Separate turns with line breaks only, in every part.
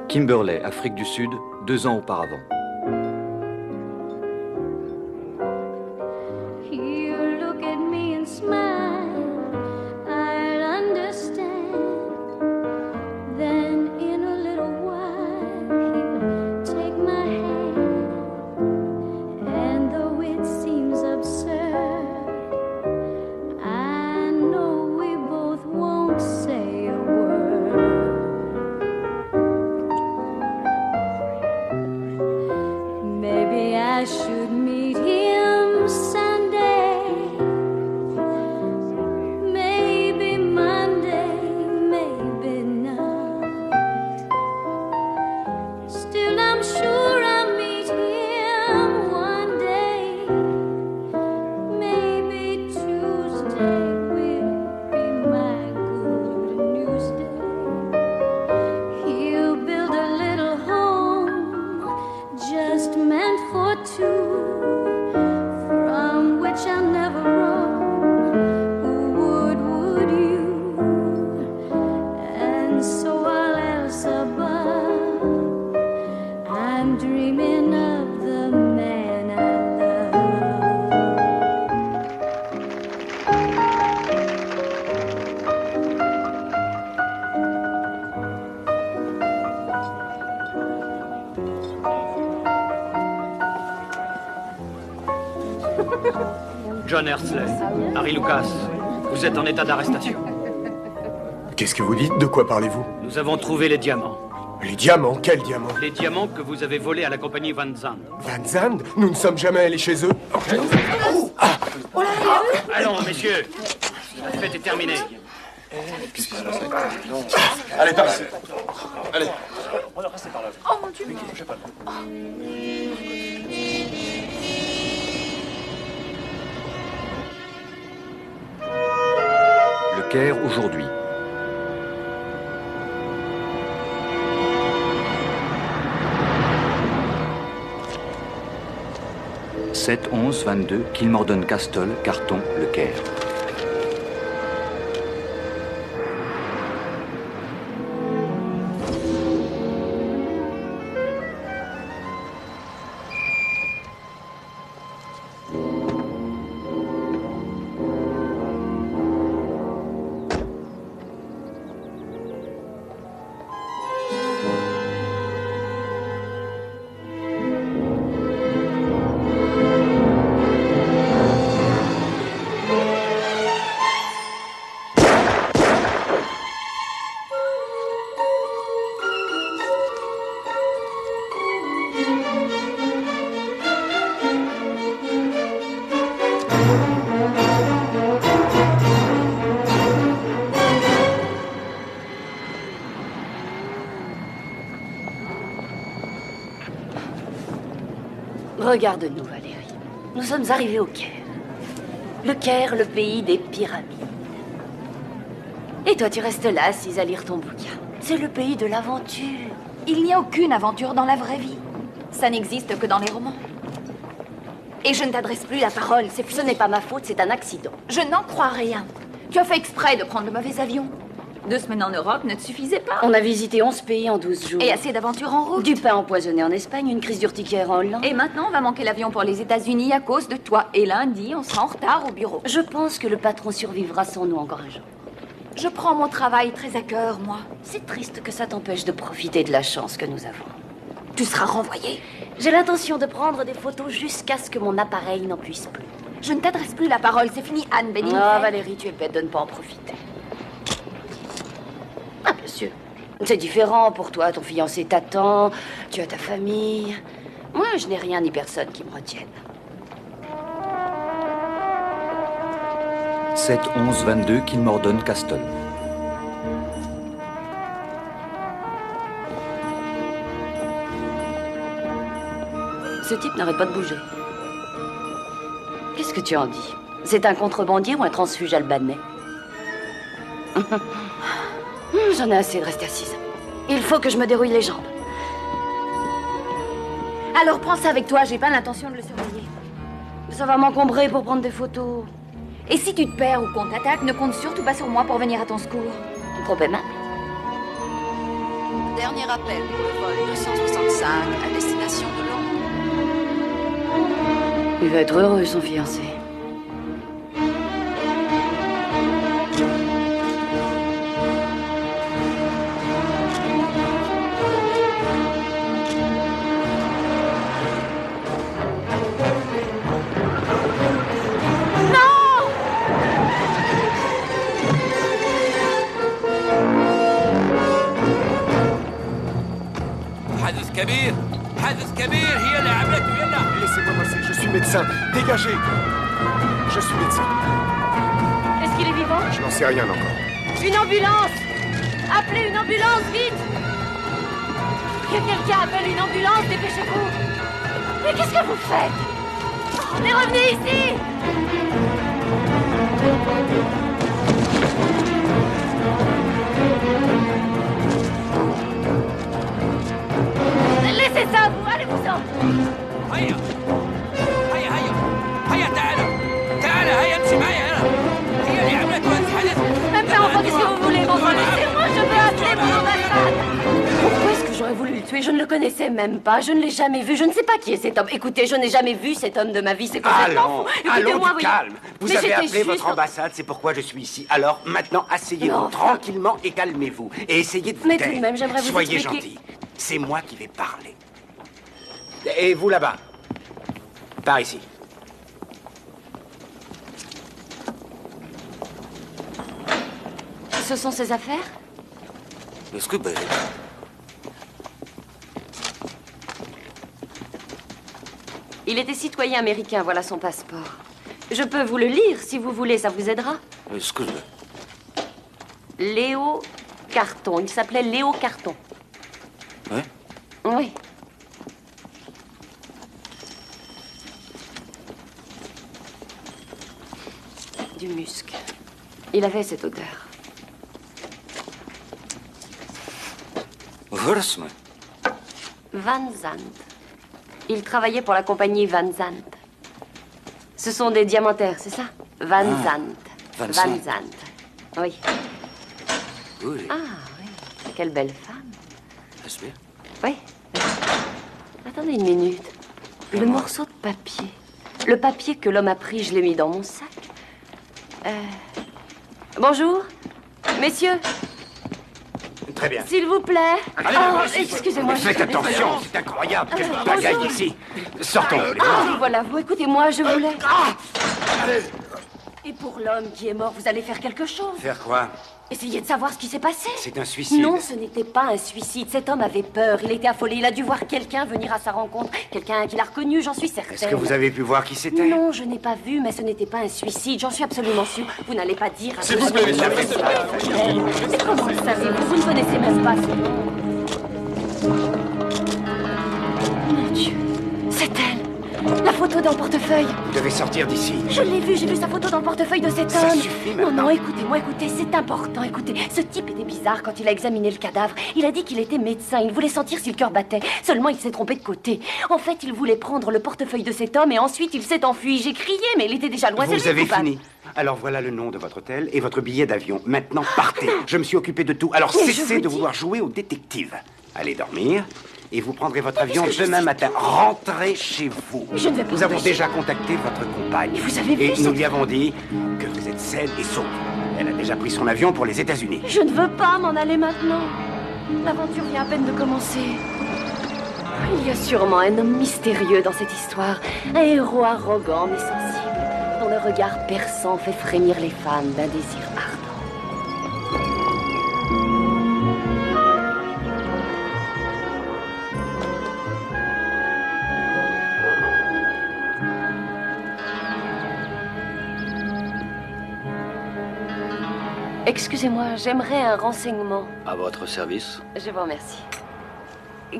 Kimberley, Afrique du Sud, 2 ans auparavant.
John Hersley, Harry Lucas, vous êtes en état d'arrestation.
Qu'est-ce que vous dites? De quoi parlez-vous?
Nous avons trouvé les diamants.
Les diamants? Quels diamants?
Les diamants que vous avez volés à la compagnie Van Zandt.
Van Zandt? Nous ne sommes jamais allés chez eux.
Allons, messieurs. La fête est terminée.
Allez, par ici. Allez.
Oh mon Dieu.
Le Caire aujourd'hui. « 7-11-22, Kilmorden Castle, Carton, Le Caire. »
Regarde-nous, Valérie. Nous sommes arrivés au Caire. Le Caire, le pays des pyramides. Et toi, tu restes là, assise à lire ton bouquin. C'est le pays de l'aventure.
Il n'y a aucune aventure dans la vraie vie. Ça n'existe que dans les romans. Et je ne t'adresse plus la parole,
Ce n'est pas ma faute, c'est un accident.
Je n'en crois rien. Tu as fait exprès de prendre le mauvais avion. 2 semaines en Europe ne te suffisait pas.
On a visité 11 pays en 12 jours.
Et assez d'aventures en route.
Du pain empoisonné en Espagne, une crise d'urticaire en Hollande.
Et maintenant, on va manquer l'avion pour les États-Unis à cause de toi. Et lundi, on sera en retard au bureau.
Je pense que le patron survivra sans nous encore un jour.
Je prends mon travail très à cœur, moi.
C'est triste que ça t'empêche de profiter de la chance que nous avons.
Tu seras renvoyé.
J'ai l'intention de prendre des photos jusqu'à ce que mon appareil n'en puisse plus.
Je ne t'adresse plus la parole, c'est fini, Anne Benning.
Ah, Valérie, tu es bête de ne pas en profiter. Ah, bien sûr. C'est différent pour toi, ton fiancé t'attend, tu as ta famille. Moi, je n'ai rien ni personne qui me retienne.
7-11-22, Kilmorden Castle.
Ce type n'arrête pas de bouger. Qu'est-ce que tu en dis? C'est un contrebandier ou un transfuge albanais? J'en ai assez de rester assise. Il faut que je me dérouille les jambes.
Alors prends ça avec toi, j'ai pas l'intention de le surveiller.
Ça va m'encombrer pour prendre des photos.
Et si tu te perds ou qu'on t'attaque, ne compte surtout pas sur moi pour venir à ton secours.
Trop aimable.
Dernier appel pour le vol 265 à destination de Londres.
Il va être heureux, son fiancé.
Laissez-moi passer, je suis médecin. Dégagez. Je suis médecin.
Est-ce qu'il est vivant?
Je n'en sais rien encore.
Une ambulance! Appelez une ambulance, vite! Que quelqu'un appelle une ambulance, dépêchez-vous! Mais qu'est-ce que vous faites? Oh, mais revenez ici! Laissez ça, vous! Allez-vous-en!
هيا هيا هيا هيا تعالى تعالى هيا امشي معي هنا هي اللي عملت هذا الحدث.
Même pas, enfin, qu'est-ce que vous voulez? Bon, laissez-moi, je veux appeler mon ambassade! Pourquoi est-ce que j'aurais voulu le tuer? Je ne le connaissais même pas, je ne l'ai jamais vu, je ne sais pas qui est cet homme. Écoutez, je n'ai jamais vu cet homme de ma vie, c'est complètement fou.
Allons,
Écoutez-moi,
du calme. Vous
Mais
avez
j'étais
appelé votre
juste-
ambassade, c'est pourquoi je suis ici. Alors, maintenant, asseyez-vous
Non, enfin-
tranquillement et calmez-vous. Et essayez de vous
Mais
taire.
tout de même, j'aimerais vous
Soyez
expliquer-
gentil. C'est moi qui vais parler. Et vous là-bas. Par ici.
Ce sont ses affaires?
Est-ce que...
Il était citoyen américain, voilà son passeport. Je peux vous le lire, si vous voulez, ça vous aidera.
Est-ce que...
Léo Carton, il s'appelait Léo Carton.
Ouais?
Oui. Du musc. Il avait cette odeur.
Wursme.
Van Zandt. Il travaillait pour la compagnie Van Zandt. Ce sont des diamantaires, c'est ça? Van Zandt.
Van
Van
Zandt.
Zandt. Oui.
Oui.
Ah, oui. Quelle belle femme.
Est-ce bien?
Oui. Attendez une minute. Le morceau de papier. Le papier que l'homme a pris, je l'ai mis dans mon sac. Bonjour. Messieurs,
Très bien.
s'il vous plaît.
Allez,
Oh,
vas-y.
excusez-moi. je
Faites
suis
attention,
désolée.
c'est incroyable. Quelle
bonjour.
bagaille ici. Sortons.
Ah, vous voilà, vous écoutez-moi, je voulais.
Allez.
Et pour l'homme qui est mort, vous allez faire quelque chose.
Faire quoi?
Essayez de savoir ce qui s'est passé.
C'est un suicide.
Non, ce n'était pas un suicide. Cet homme avait peur. Il était affolé. Il a dû voir quelqu'un venir à sa rencontre. Quelqu'un qu'il a reconnu, j'en suis certaine.
Est-ce que vous avez pu voir qui c'était?
Non, je n'ai pas vu, mais ce n'était pas un suicide. J'en suis absolument sûre. Vous n'allez pas dire à
S'il vous plaît, messieurs,
Mais comment le savez-vous? Vous ne connaissez même pas ce nom. Mon Dieu, c'est elle. La photo dans le portefeuille.
Vous devez sortir d'ici.
Je l'ai vu, j'ai vu sa photo dans le portefeuille de cet
Ça
homme.
suffit
Non,
maintenant.
non, écoutez-moi, écoutez, c'est important, écoutez. Ce type était bizarre quand il a examiné le cadavre. Il a dit qu'il était médecin, il voulait sentir si le cœur battait. Seulement, il s'est trompé de côté. En fait, il voulait prendre le portefeuille de cet homme et ensuite il s'est enfui. J'ai crié, mais il était déjà loin. C'est lui
Vous
le
avez
coupable.
fini. Alors voilà le nom de votre hôtel et votre billet d'avion. Maintenant, partez. Je me suis occupé de tout. Alors
Mais je
cessez
vous
de
dis-
vouloir jouer au détective. Allez dormir et vous prendrez votre avion
qu'est-ce que je
demain
sais
matin. Rentrez chez vous.
Mais je ne vais pas
Nous avons
rentrer
déjà contacté votre compagne.
Mais vous avez vu
Et nous
cette-
lui avons dit que vous êtes saine et sauve. Elle a déjà pris son avion pour les États-Unis.
Je ne veux pas m'en aller maintenant. L'aventure vient à peine de commencer. Il y a sûrement un homme mystérieux dans cette histoire. Un héros arrogant mais sensible, dont le regard perçant fait frémir les femmes d'un désir ardent. Excusez-moi, j'aimerais un renseignement.
À votre service.
Je vous remercie.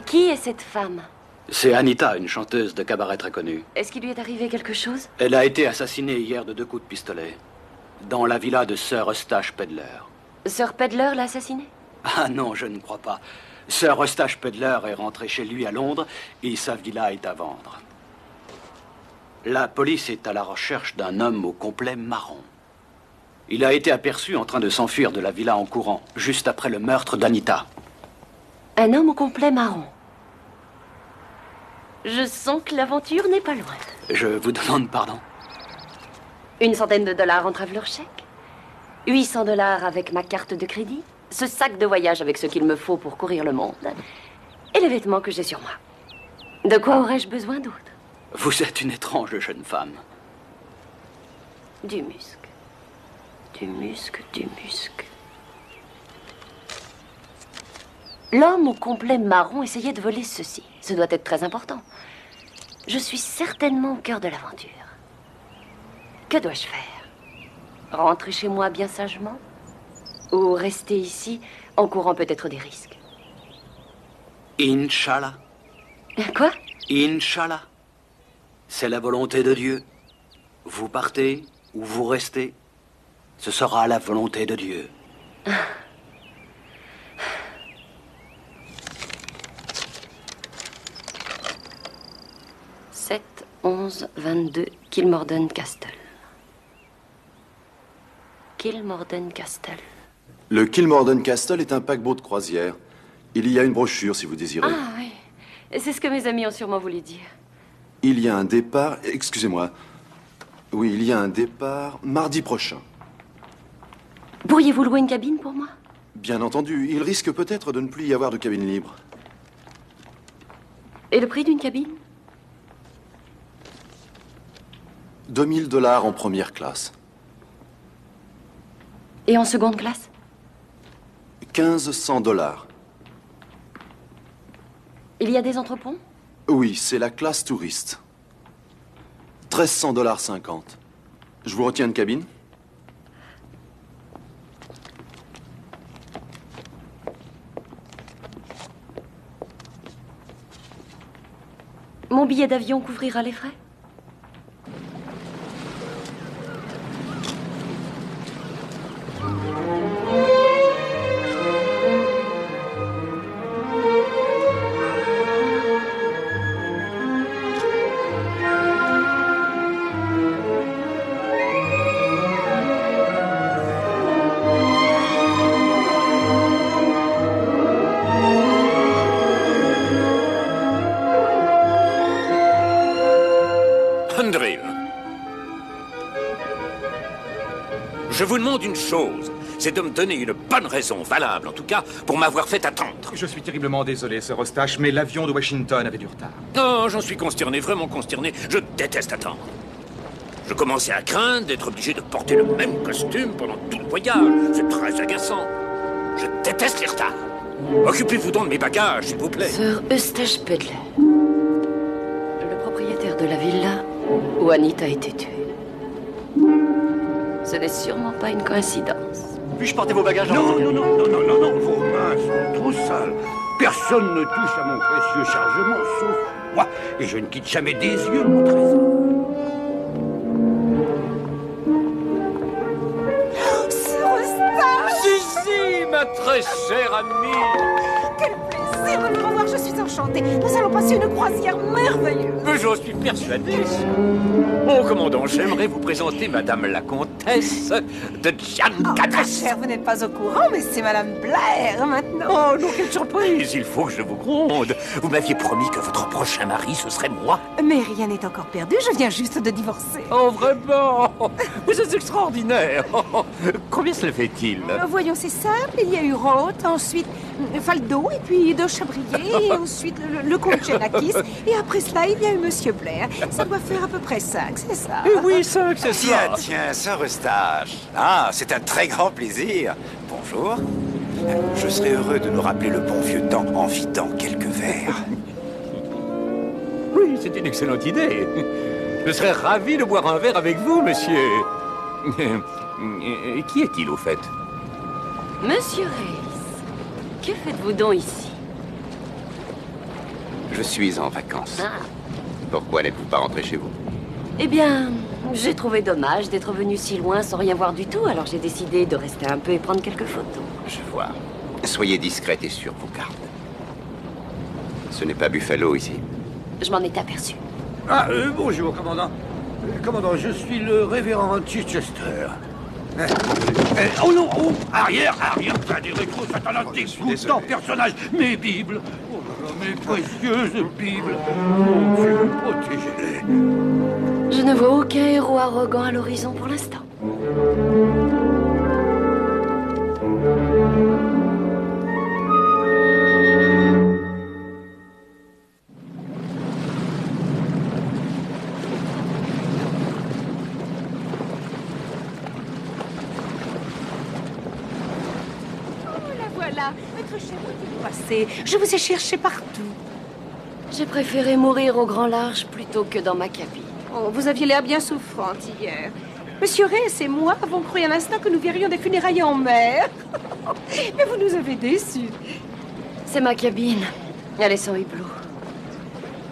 Qui est cette femme?
C'est Anita, une chanteuse de cabaret très connue.
Est-ce qu'il lui est arrivé quelque chose?
Elle a été assassinée hier de 2 coups de pistolet. Dans la villa de Sir Eustache Pedler.
Sir Pedler l'a assassinée?
Ah non, je ne crois pas. Sir Eustache Pedler est rentré chez lui à Londres et sa villa est à vendre. La police est à la recherche d'un homme au complet marron. Il a été aperçu en train de s'enfuir de la villa en courant, juste après le meurtre d'Anita.
Un homme au complet marron. Je sens que l'aventure n'est pas loin.
Je vous demande pardon.
Une centaine de dollars en traveler chèque. 800 dollars avec ma carte de crédit. Ce sac de voyage avec ce qu'il me faut pour courir le monde. Et les vêtements que j'ai sur moi. De quoi aurais-je besoin d'autre?
Vous êtes une étrange jeune femme.
Du musc. Du musc, du musc. L'homme au complet marron essayait de voler ceci. Ce doit être très important. Je suis certainement au cœur de l'aventure. Que dois-je faire? Rentrer chez moi bien sagement? Ou rester ici en courant peut-être des risques?
Inch'Allah.
Quoi?
Inch'Allah. C'est la volonté de Dieu. Vous partez ou vous restez, ce sera la volonté de Dieu.
7, 11, 22, Kilmorden Castle. Kilmorden Castle.
Le Kilmorden Castle est un paquebot de croisière. Il y a une brochure si vous désirez.
Ah oui, c'est ce que mes amis ont sûrement voulu dire.
Il y a un départ... Excusez-moi. Oui, il y a un départ mardi prochain.
Pourriez-vous louer une cabine pour moi?
Bien entendu, il risque peut-être de ne plus y avoir de cabine libre.
Et le prix d'une cabine?
2000 dollars en première classe.
Et en seconde classe?
1500 dollars.
Il y a des entreponts?
Oui, c'est la classe touriste. 1300 dollars 50. Je vous retiens une cabine?
Mon billet d'avion couvrira les frais?
Andrew, je vous demande une chose, c'est de me donner une bonne raison, valable en tout cas, pour m'avoir fait attendre.
Je suis terriblement désolé, Sir Eustache, mais l'avion de Washington avait du retard.
Oh, j'en suis consterné, vraiment consterné. Je déteste attendre. Je commençais à craindre d'être obligé de porter le même costume pendant tout le voyage. C'est très agaçant. Je déteste les retards. Occupez-vous donc de mes bagages, s'il vous plaît.
Sir Eustache Pedler, le propriétaire de la villa où Anita a été tuée. Ce n'est sûrement pas une coïncidence.
Puis-je porter vos bagages?
Non, vos mains sont trop sales. Personne ne touche à mon précieux chargement, sauf moi. Et je ne quitte jamais des yeux mon trésor.
Sir Eustache!
Si, ma très chère amie!
Quel plaisir de vous revoir, je suis enchantée. Nous allons passer une croisière merveilleuse.
Mais j'en suis persuadé. Mon commandant, j'aimerais vous présenter Madame la Comtesse de Giancadas.
Cher, vous n'êtes pas au courant, mais c'est Madame Blair maintenant.
Oh non, quelle surprise! Il faut que je vous gronde. Vous m'aviez promis que votre prochain mari, ce serait moi.
Mais rien n'est encore perdu, je viens juste de divorcer.
Oh, vraiment? Vous êtes extraordinaire. Combien cela fait-il?
Voyons, c'est simple. Il y a eu Roth, ensuite Faldo, et puis De Chabrier, et ensuite le comte Genakis. Et après cela, il y a eu Monsieur Blair. Ça doit faire à peu près 5, c'est ça?
Oui, 5, c'est ça.
Tiens, Sir Eustache. Ah, c'est un très grand plaisir. Bonjour. Je serais heureux de nous rappeler le bon vieux temps en vidant quelques verres.
Oui, c'est une excellente idée. Je serais ravi de boire un verre avec vous, monsieur. Qui est-il, au fait?
Monsieur Reis, que faites-vous donc ici?
Je suis en vacances.
Ah.
Pourquoi n'êtes-vous pas rentré chez vous?
Eh bien, j'ai trouvé dommage d'être venu si loin sans rien voir du tout, alors j'ai décidé de rester un peu et prendre quelques photos.
Je vois. Soyez discrète et sur vos gardes. Ce n'est pas Buffalo ici.
Je m'en étais aperçu.
Ah, bonjour, commandant. Commandant, je suis le révérend Chichester. Oh non, oh, arrière, t'as des rétros satanas dégoûtants personnages. Mes bibles, oh là là, mes précieuses bibles. Mon Dieu, protégez-les.
Je ne vois aucun héros arrogant à l'horizon pour l'instant.
Voilà, votre chèvre est passé. Je vous ai cherché partout.
J'ai préféré mourir au grand large plutôt que dans ma cabine.
Oh, vous aviez l'air bien souffrante hier. Monsieur Reyes et moi avons cru un instant que nous verrions des funérailles en mer. Mais vous nous avez déçus.
C'est ma cabine. Elle est sans hublot.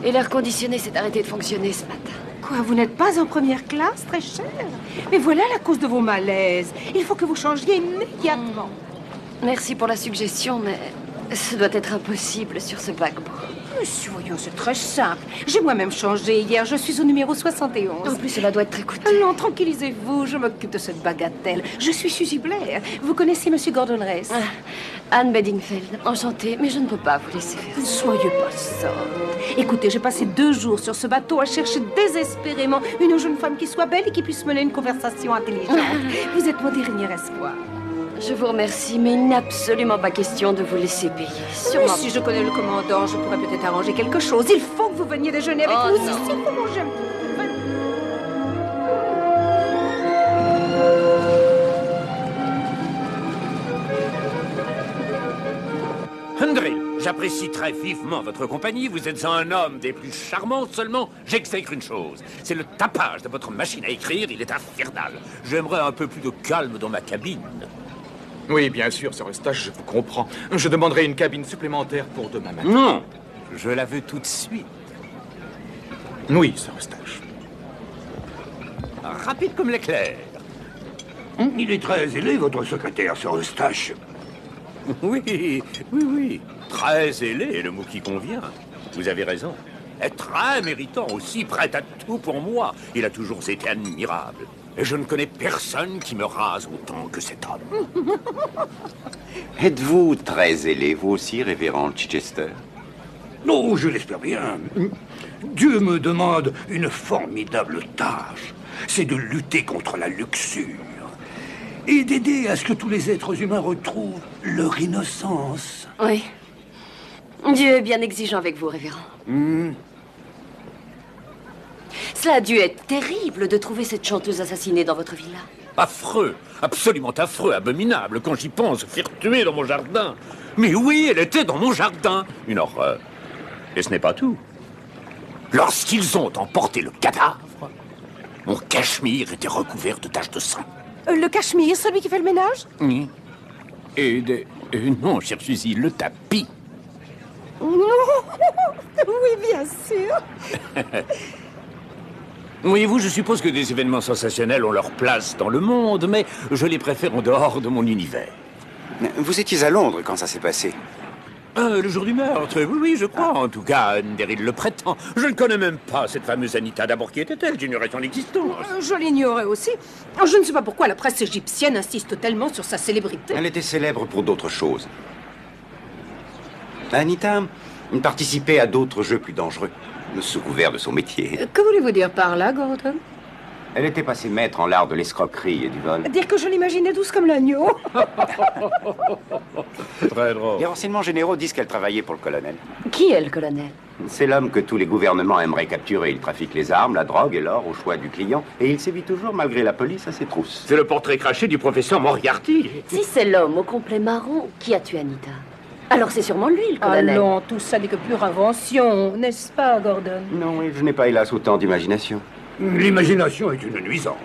Et l'air conditionné s'est arrêté de fonctionner ce matin.
Quoi, vous n'êtes pas en première classe, très cher? Mais voilà la cause de vos malaises. Il faut que vous changiez immédiatement.
Merci pour la suggestion, mais ce doit être impossible sur ce paquebot.
Monsieur, voyons, c'est très simple. J'ai moi-même changé hier. Je suis au numéro 71.
En plus, cela doit être très coûteux.
Non, tranquillisez-vous. Je m'occupe de cette bagatelle. Je suis Suzy Blair. Vous connaissez Monsieur Gordon Reyes?
Anne Bedingfeld. Enchantée, mais je ne peux pas vous laisser faire.
Ne soyez pas sorte. Écoutez, j'ai passé 2 jours sur ce bateau à chercher désespérément une jeune femme qui soit belle et qui puisse mener une conversation intelligente. Vous êtes mon dernier espoir.
Je vous remercie, mais il n'est absolument pas question de vous laisser payer.
Sûrement. Si je connais le commandant, je pourrais peut-être arranger quelque chose. Il faut que vous veniez déjeuner avec nous. Si vous mangez un petit
peu. Hendril, j'apprécie très vivement votre compagnie. Vous êtes un homme des plus charmants. Seulement, j'exècre une chose. C'est le tapage de votre machine à écrire. Il est infernal. J'aimerais un peu plus de calme dans ma cabine.
Oui, bien sûr, Sir Eustache, je vous comprends. Je demanderai une cabine supplémentaire pour demain matin.
Non, je la veux tout de suite.
Oui, Sir Eustache.
Rapide comme l'éclair.
Il est très ailé, votre secrétaire, Sir Eustache.
Oui. Très ailé est le mot qui convient. Vous avez raison. Et très méritant aussi, prêt à tout pour moi. Il a toujours été admirable. Et je ne connais personne qui me rase autant que cet homme.
Êtes-vous très ailé, vous aussi, révérend Chichester?
Non, je l'espère bien. Dieu me demande une formidable tâche. C'est de lutter contre la luxure. Et d'aider à ce que tous les êtres humains retrouvent leur innocence.
Oui. Dieu est bien exigeant avec vous, révérend. Cela a dû être terrible de trouver cette chanteuse assassinée dans votre villa.
Affreux, absolument affreux, abominable. Quand j'y pense, faire tuer dans mon jardin. Mais oui, elle était dans mon jardin. Une horreur. Et ce n'est pas tout. Lorsqu'ils ont emporté le cadavre, mon cachemire était recouvert de taches de sang.
Le cachemire, celui qui fait le ménage?
Oui. Et non, chère Suzy, le tapis.
Non. Oui, bien sûr.
Voyez-vous, je suppose que des événements sensationnels ont leur place dans le monde, mais je les préfère en dehors de mon univers.
Vous étiez à Londres quand ça s'est passé?
Le jour du meurtre, oui, je crois. En tout cas, Underhill le prétend. Je ne connais même pas cette fameuse Anita. D'abord, qui était-elle? J'ignorais son existence.
Je l'ignorais aussi. Je ne sais pas pourquoi la presse égyptienne insiste tellement sur sa célébrité.
Elle était célèbre pour d'autres choses. Anita participait à d'autres jeux plus dangereux, sous couvert de son métier.
Que voulez-vous dire par là, Gordon?
Elle était passée maître en l'art de l'escroquerie et du vol.
Dire que je l'imaginais douce comme l'agneau.
Très drôle.
Les renseignements généraux disent qu'elle travaillait pour le colonel.
Qui est le colonel?
C'est l'homme que tous les gouvernements aimeraient capturer. Il trafique les armes, la drogue et l'or au choix du client. Et il sévit toujours, malgré la police, à ses trousses.
C'est le portrait craché du professeur Moriarty.
Si c'est l'homme au complet marron qui a tué Anita, alors c'est sûrement lui, le colonel.
Allons, tout ça n'est que pure invention, n'est-ce pas, Gordon?
Non, je n'ai pas, hélas, autant d'imagination.
L'imagination est une nuisance.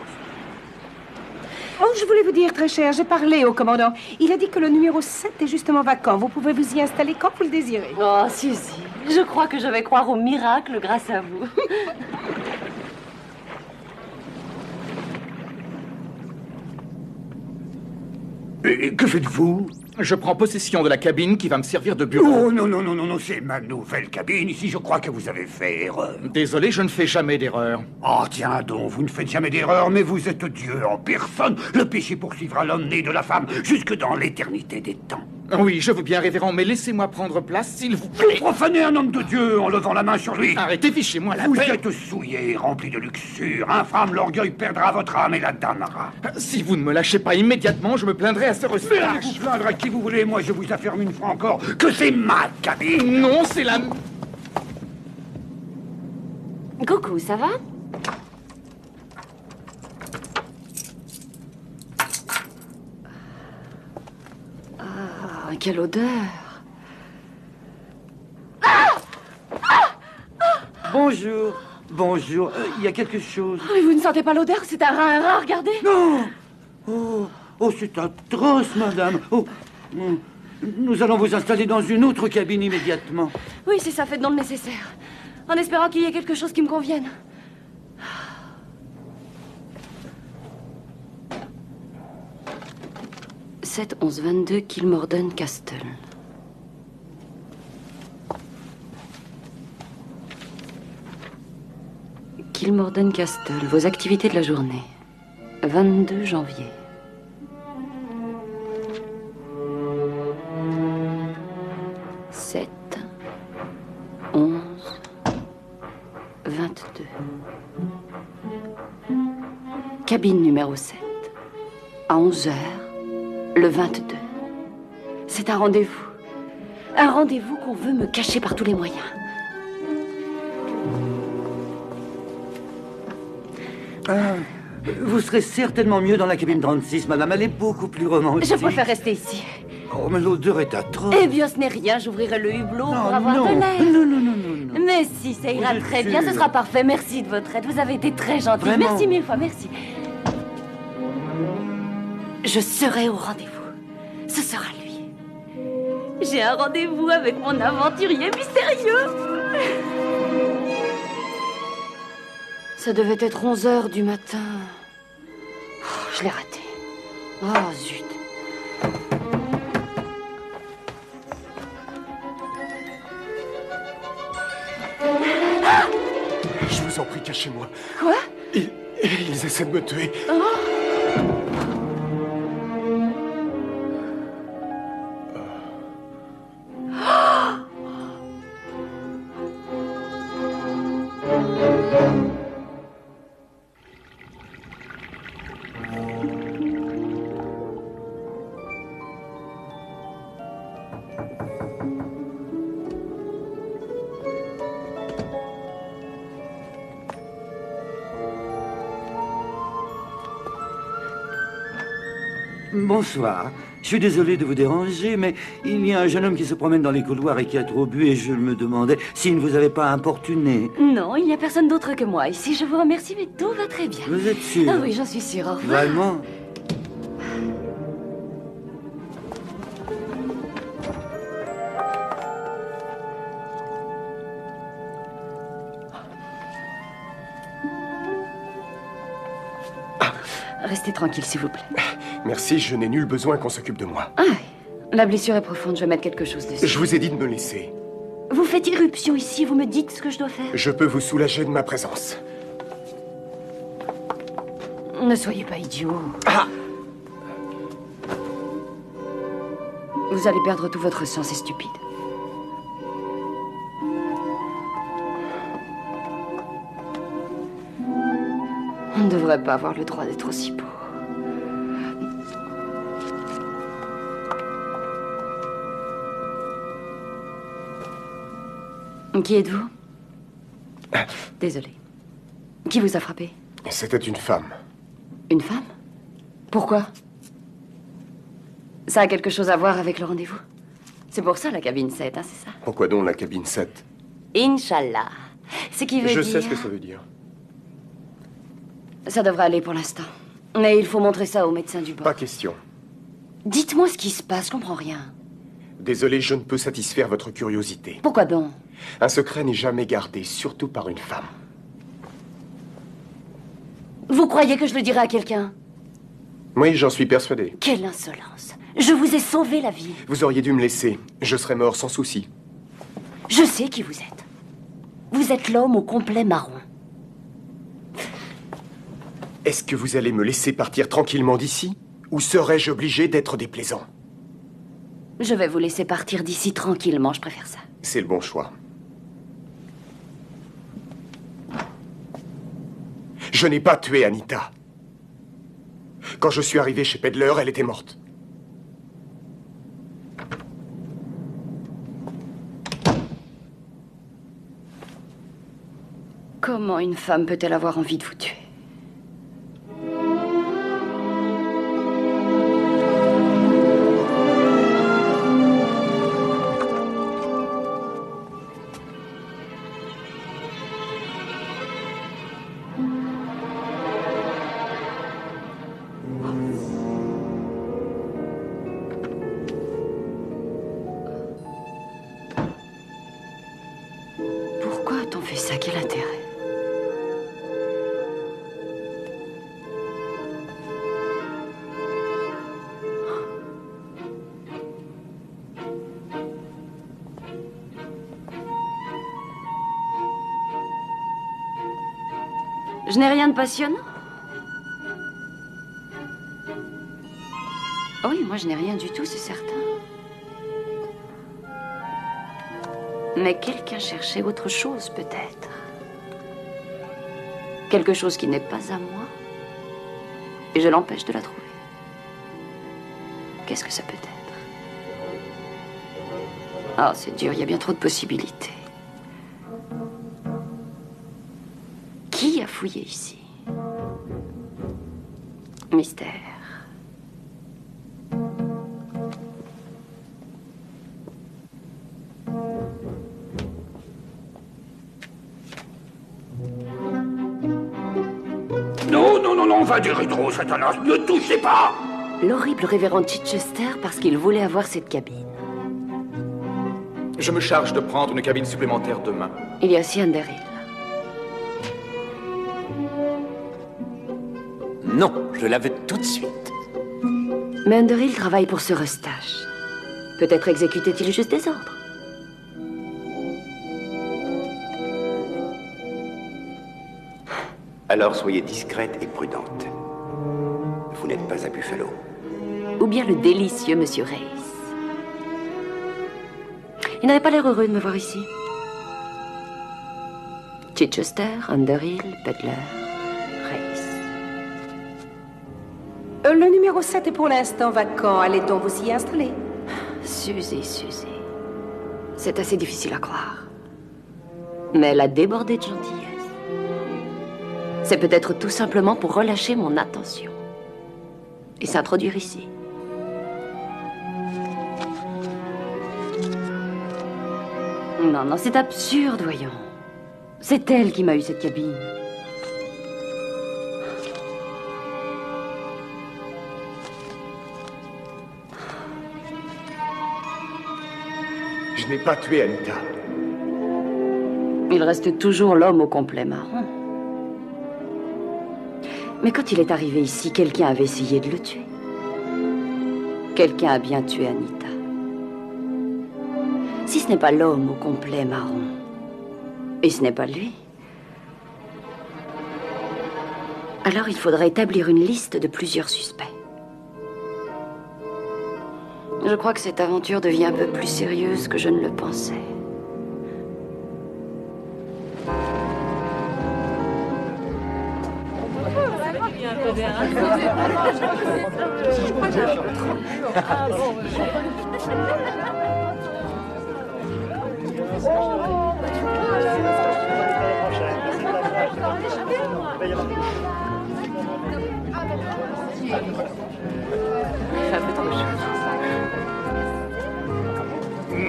Oh, je voulais vous dire, très cher, j'ai parlé au commandant. Il a dit que le numéro 7 est justement vacant. Vous pouvez vous y installer quand vous le désirez.
Oh, Suzy, je crois que je vais croire au miracle grâce à vous.
Et que faites-vous?
Je prends possession de la cabine qui va me servir de bureau.
Oh, non, non, non, non, non, c'est ma nouvelle cabine. Ici, je crois que vous avez fait erreur.
Désolé, je ne fais jamais d'erreur.
Oh, tiens donc, vous ne faites jamais d'erreur, mais vous êtes Dieu en personne. Le péché poursuivra l'homme né de la femme jusque dans l'éternité des temps.
Oui, je veux bien, révérend, mais laissez-moi prendre place, s'il vous plaît.
Vous profanez un homme de Dieu en levant la main sur lui.
Arrêtez, fichez-moi la
Vous
paix.
êtes souillé, rempli de luxure. Infâme, l'orgueil perdra votre âme et la damnera.
Si vous ne me lâchez pas immédiatement, je me plaindrai à ce
Mais
Eustache.
vous plaindre à qui vous voulez, moi je vous affirme une fois encore que c'est ma cabine.
Non, c'est la...
Coucou, ça va? Ah, quelle odeur!
Bonjour. Bonjour. Il y a quelque chose.
Mais vous ne sentez pas l'odeur? C'est un rat, regardez!
Non. Oh, c'est atroce, madame. Oh. Nous allons vous installer dans une autre cabine immédiatement.
Oui, c'est ça, faites-nous le nécessaire. En espérant qu'il y ait quelque chose qui me convienne. « 7-11-22 Kilmorden Castle. Kilmorden Castle, vos activités de la journée. 22 janvier. « 7, 11, 22. Cabine numéro 7. À 11 heures, le 22. C'est un rendez-vous. Un rendez-vous qu'on veut me cacher par tous les moyens.
Vous serez certainement mieux dans la cabine 36, madame. Elle est beaucoup plus romantique.
Je préfère rester ici.
Oh, mais l'odeur est atroce.
Eh bien, ce n'est rien. J'ouvrirai le hublot pour avoir
non.
de l'air.
Non, non, non, non, non.
Mais si, ça ira
Vous
très
êtes
bien. Ce
sûr?
sera parfait. Merci de votre aide. Vous avez été très gentil.
Vraiment?
Merci mille fois. Merci. Je serai au rendez-vous. Ce sera lui. J'ai un rendez-vous avec mon aventurier mystérieux. Ça devait être 11 heures du matin. Oh, je l'ai raté. Oh, zut.
Je vous en prie, cachez-moi.
Quoi?
Ils essaient de me tuer.
Oh.
Bonsoir. Je suis désolé de vous déranger, mais il y a un jeune homme qui se promène dans les couloirs et qui a trop bu, et je me demandais s'il ne vous avait pas importuné.
Non, il n'y a personne d'autre que moi ici. Je vous remercie, mais tout va très bien.
Vous êtes sûr?
Ah oui, j'en suis sûre. Au revoir.
Vraiment?
Restez tranquille, s'il vous plaît.
Merci, je n'ai nul besoin qu'on s'occupe de moi.
Ah oui. La blessure est profonde, je vais mettre quelque chose dessus.
Je vous ai dit de me laisser.
Vous faites irruption ici, vous me dites ce que je dois faire.
Je peux vous soulager de ma présence.
Ne soyez pas idiot.
Ah!
Vous allez perdre tout votre sang, c'est stupide. On ne devrait pas avoir le droit d'être aussi beau. Qui êtes-vous? Désolée. Qui vous a frappé?
C'était une femme.
Une femme? Pourquoi? Ça a quelque chose à voir avec le rendez-vous? C'est pour ça la cabine 7, hein, c'est ça?
Pourquoi donc la cabine 7?
Inch'Allah. Ce qui veut dire...
Je sais ce que ça veut dire.
Ça devrait aller pour l'instant. Mais il faut montrer ça au médecin du bord.
Pas question.
Dites-moi ce qui se passe, je comprends rien.
Désolé, je ne peux satisfaire votre curiosité.
Pourquoi donc?
Un secret n'est jamais gardé, surtout par une femme.
Vous croyez que je le dirai à quelqu'un?
Oui, j'en suis persuadé.
Quelle insolence. Je vous ai sauvé la vie.
Vous auriez dû me laisser. Je serais mort sans souci.
Je sais qui vous êtes. Vous êtes l'homme au complet marron.
Est-ce que vous allez me laisser partir tranquillement d'ici? Ou serais-je obligé d'être déplaisant?
Je vais vous laisser partir d'ici tranquillement, je préfère ça.
C'est le bon choix. Je n'ai pas tué Anita. Quand je suis arrivé chez Pedler, elle était morte.
Comment une femme peut-elle avoir envie de vous tuer? Pourquoi a-t-on fait ça? Quel intérêt? Je n'ai rien de passionnant. Oui, moi je n'ai rien du tout, c'est certain. Mais quelqu'un cherchait autre chose, peut-être. Quelque chose qui n'est pas à moi. Et je l'empêche de la trouver. Qu'est-ce que ça peut être? Ah, c'est dur, il y a bien trop de possibilités. Qui a fouillé ici? Mystère.
Non, va du rétro, Satanas, ne touchez pas!
L'horrible révérend Chichester parce qu'il voulait avoir cette cabine.
Je me charge de prendre une cabine supplémentaire demain.
Il y a aussi Underhill.
Non, je la veux tout de suite.
Mais Underhill travaille pour ce Eustache. Peut-être exécutait-il juste des ordres.
Alors soyez discrète et prudente. Vous n'êtes pas à Buffalo.
Ou bien le délicieux Monsieur Race. Il n'avait pas l'air heureux de me voir ici. Chichester, Underhill, Pedler, Race.
Le numéro 7 est pour l'instant vacant. Allez donc vous y installer.
Suzy. C'est assez difficile à croire. Mais elle a débordé de gentillesse. C'est peut-être tout simplement pour relâcher mon attention. Et s'introduire ici. Non, c'est absurde, voyons. C'est elle qui m'a eu cette cabine.
Je n'ai pas tué Anita.
Il reste toujours l'homme au complet marron. Mais quand il est arrivé ici, quelqu'un avait essayé de le tuer. Quelqu'un a bien tué Anita. Si ce n'est pas l'homme au complet marron, et ce n'est pas lui, alors il faudrait établir une liste de plusieurs suspects. Je crois que cette aventure devient un peu plus sérieuse que je ne le pensais.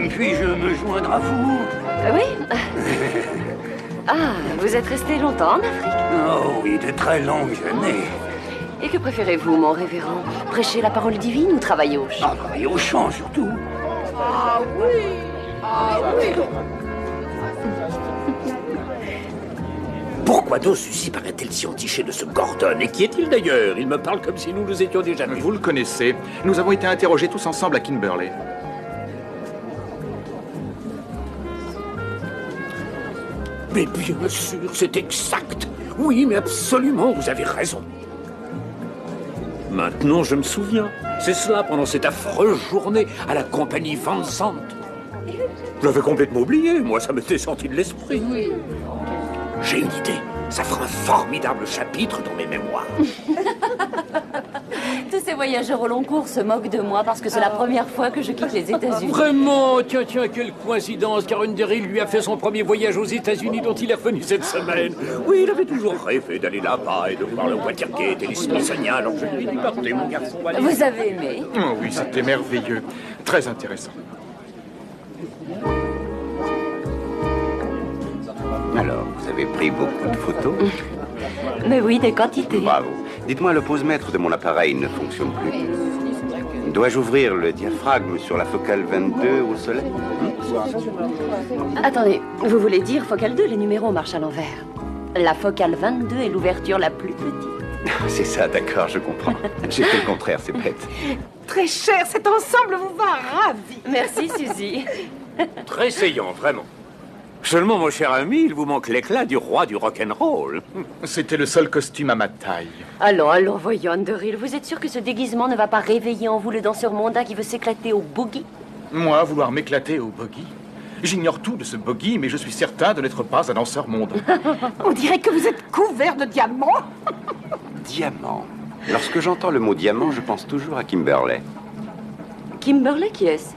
Puis-je me joindre à vous?
Oui. Ah, vous êtes resté longtemps en Afrique?
Oh oui, de très longues années.
Et que préférez-vous, mon révérend? Prêcher la parole divine ou travailler au champ?
Travailler au champ, surtout.
Ah oui! Ah oui!
Pourquoi
Quoi donc Suzy paraît-elle si entichée de ce Gordon? Et qui est-il d'ailleurs? Il me parle comme si nous nous étions déjà vus.
Vous le connaissez. Nous avons été interrogés tous ensemble à Kimberley.
Mais bien sûr, c'est exact. Oui, mais absolument, vous avez raison. Maintenant, je me souviens. C'est cela pendant cette affreuse journée à la compagnie Van Sant. Je l'avais complètement oublié. Moi, ça m'était sorti de l'esprit. Oui. J'ai une idée. Ça fera un formidable chapitre dans mes mémoires.
Tous ces voyageurs au long cours se moquent de moi parce que c'est la première fois que je quitte les États-Unis.
Vraiment? Tiens, quelle coïncidence. Karen Derrill lui a fait son premier voyage aux États-Unis dont il est revenu cette semaine. Oui, il avait toujours rêvé d'aller là-bas et de voir le Watergate et les Smithsonian. Alors je lui ai dit, partez, mon garçon. Allez.
Vous avez aimé?
Oh oui, c'était merveilleux. Très intéressant.
Alors, vous avez pris beaucoup de photos?
Mais oui, des quantités.
Bravo. Dites-moi, le pose-mètre de mon appareil ne fonctionne plus. Dois-je ouvrir le diaphragme sur la focale 22 au soleil?
Attendez, vous voulez dire focale 2, les numéros marchent à l'envers. La focale 22 est l'ouverture la plus petite.
C'est ça, d'accord, je comprends. J'ai fait le contraire, c'est bête.
Très cher, cet ensemble vous va ravi.
Merci, Suzy.
Très saillant, vraiment. Seulement, mon cher ami, il vous manque l'éclat du roi du rock'n'roll.
C'était le seul costume à ma taille.
Allons, voyons, Underhill. Vous êtes sûr que ce déguisement ne va pas réveiller en vous le danseur mondain qui veut s'éclater au boogie?
Moi, vouloir m'éclater au boogie? J'ignore tout de ce boogie, mais je suis certain de n'être pas un danseur mondain.
On dirait que vous êtes couvert de diamants.
Diamant. Lorsque j'entends le mot diamant, je pense toujours à Kimberley.
Kimberley, qui est-ce?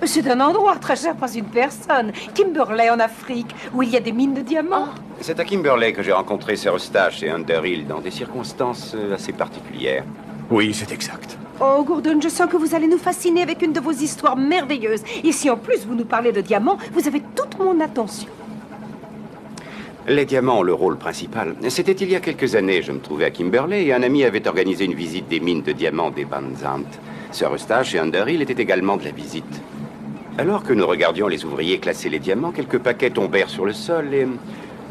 C'est un endroit, très cher, pas une personne. Kimberley, en Afrique, où il y a des mines de diamants.
C'est à Kimberley que j'ai rencontré Sir Eustache et Underhill dans des circonstances assez particulières.
Oui, c'est exact.
Oh, Gordon, je sens que vous allez nous fasciner avec une de vos histoires merveilleuses. Et si en plus vous nous parlez de diamants, vous avez toute mon attention.
Les diamants ont le rôle principal. C'était il y a quelques années, je me trouvais à Kimberley et un ami avait organisé une visite des mines de diamants des Van Sant. Sir Eustache et Underhill étaient également de la visite. Alors que nous regardions les ouvriers classer les diamants, quelques paquets tombèrent sur le sol et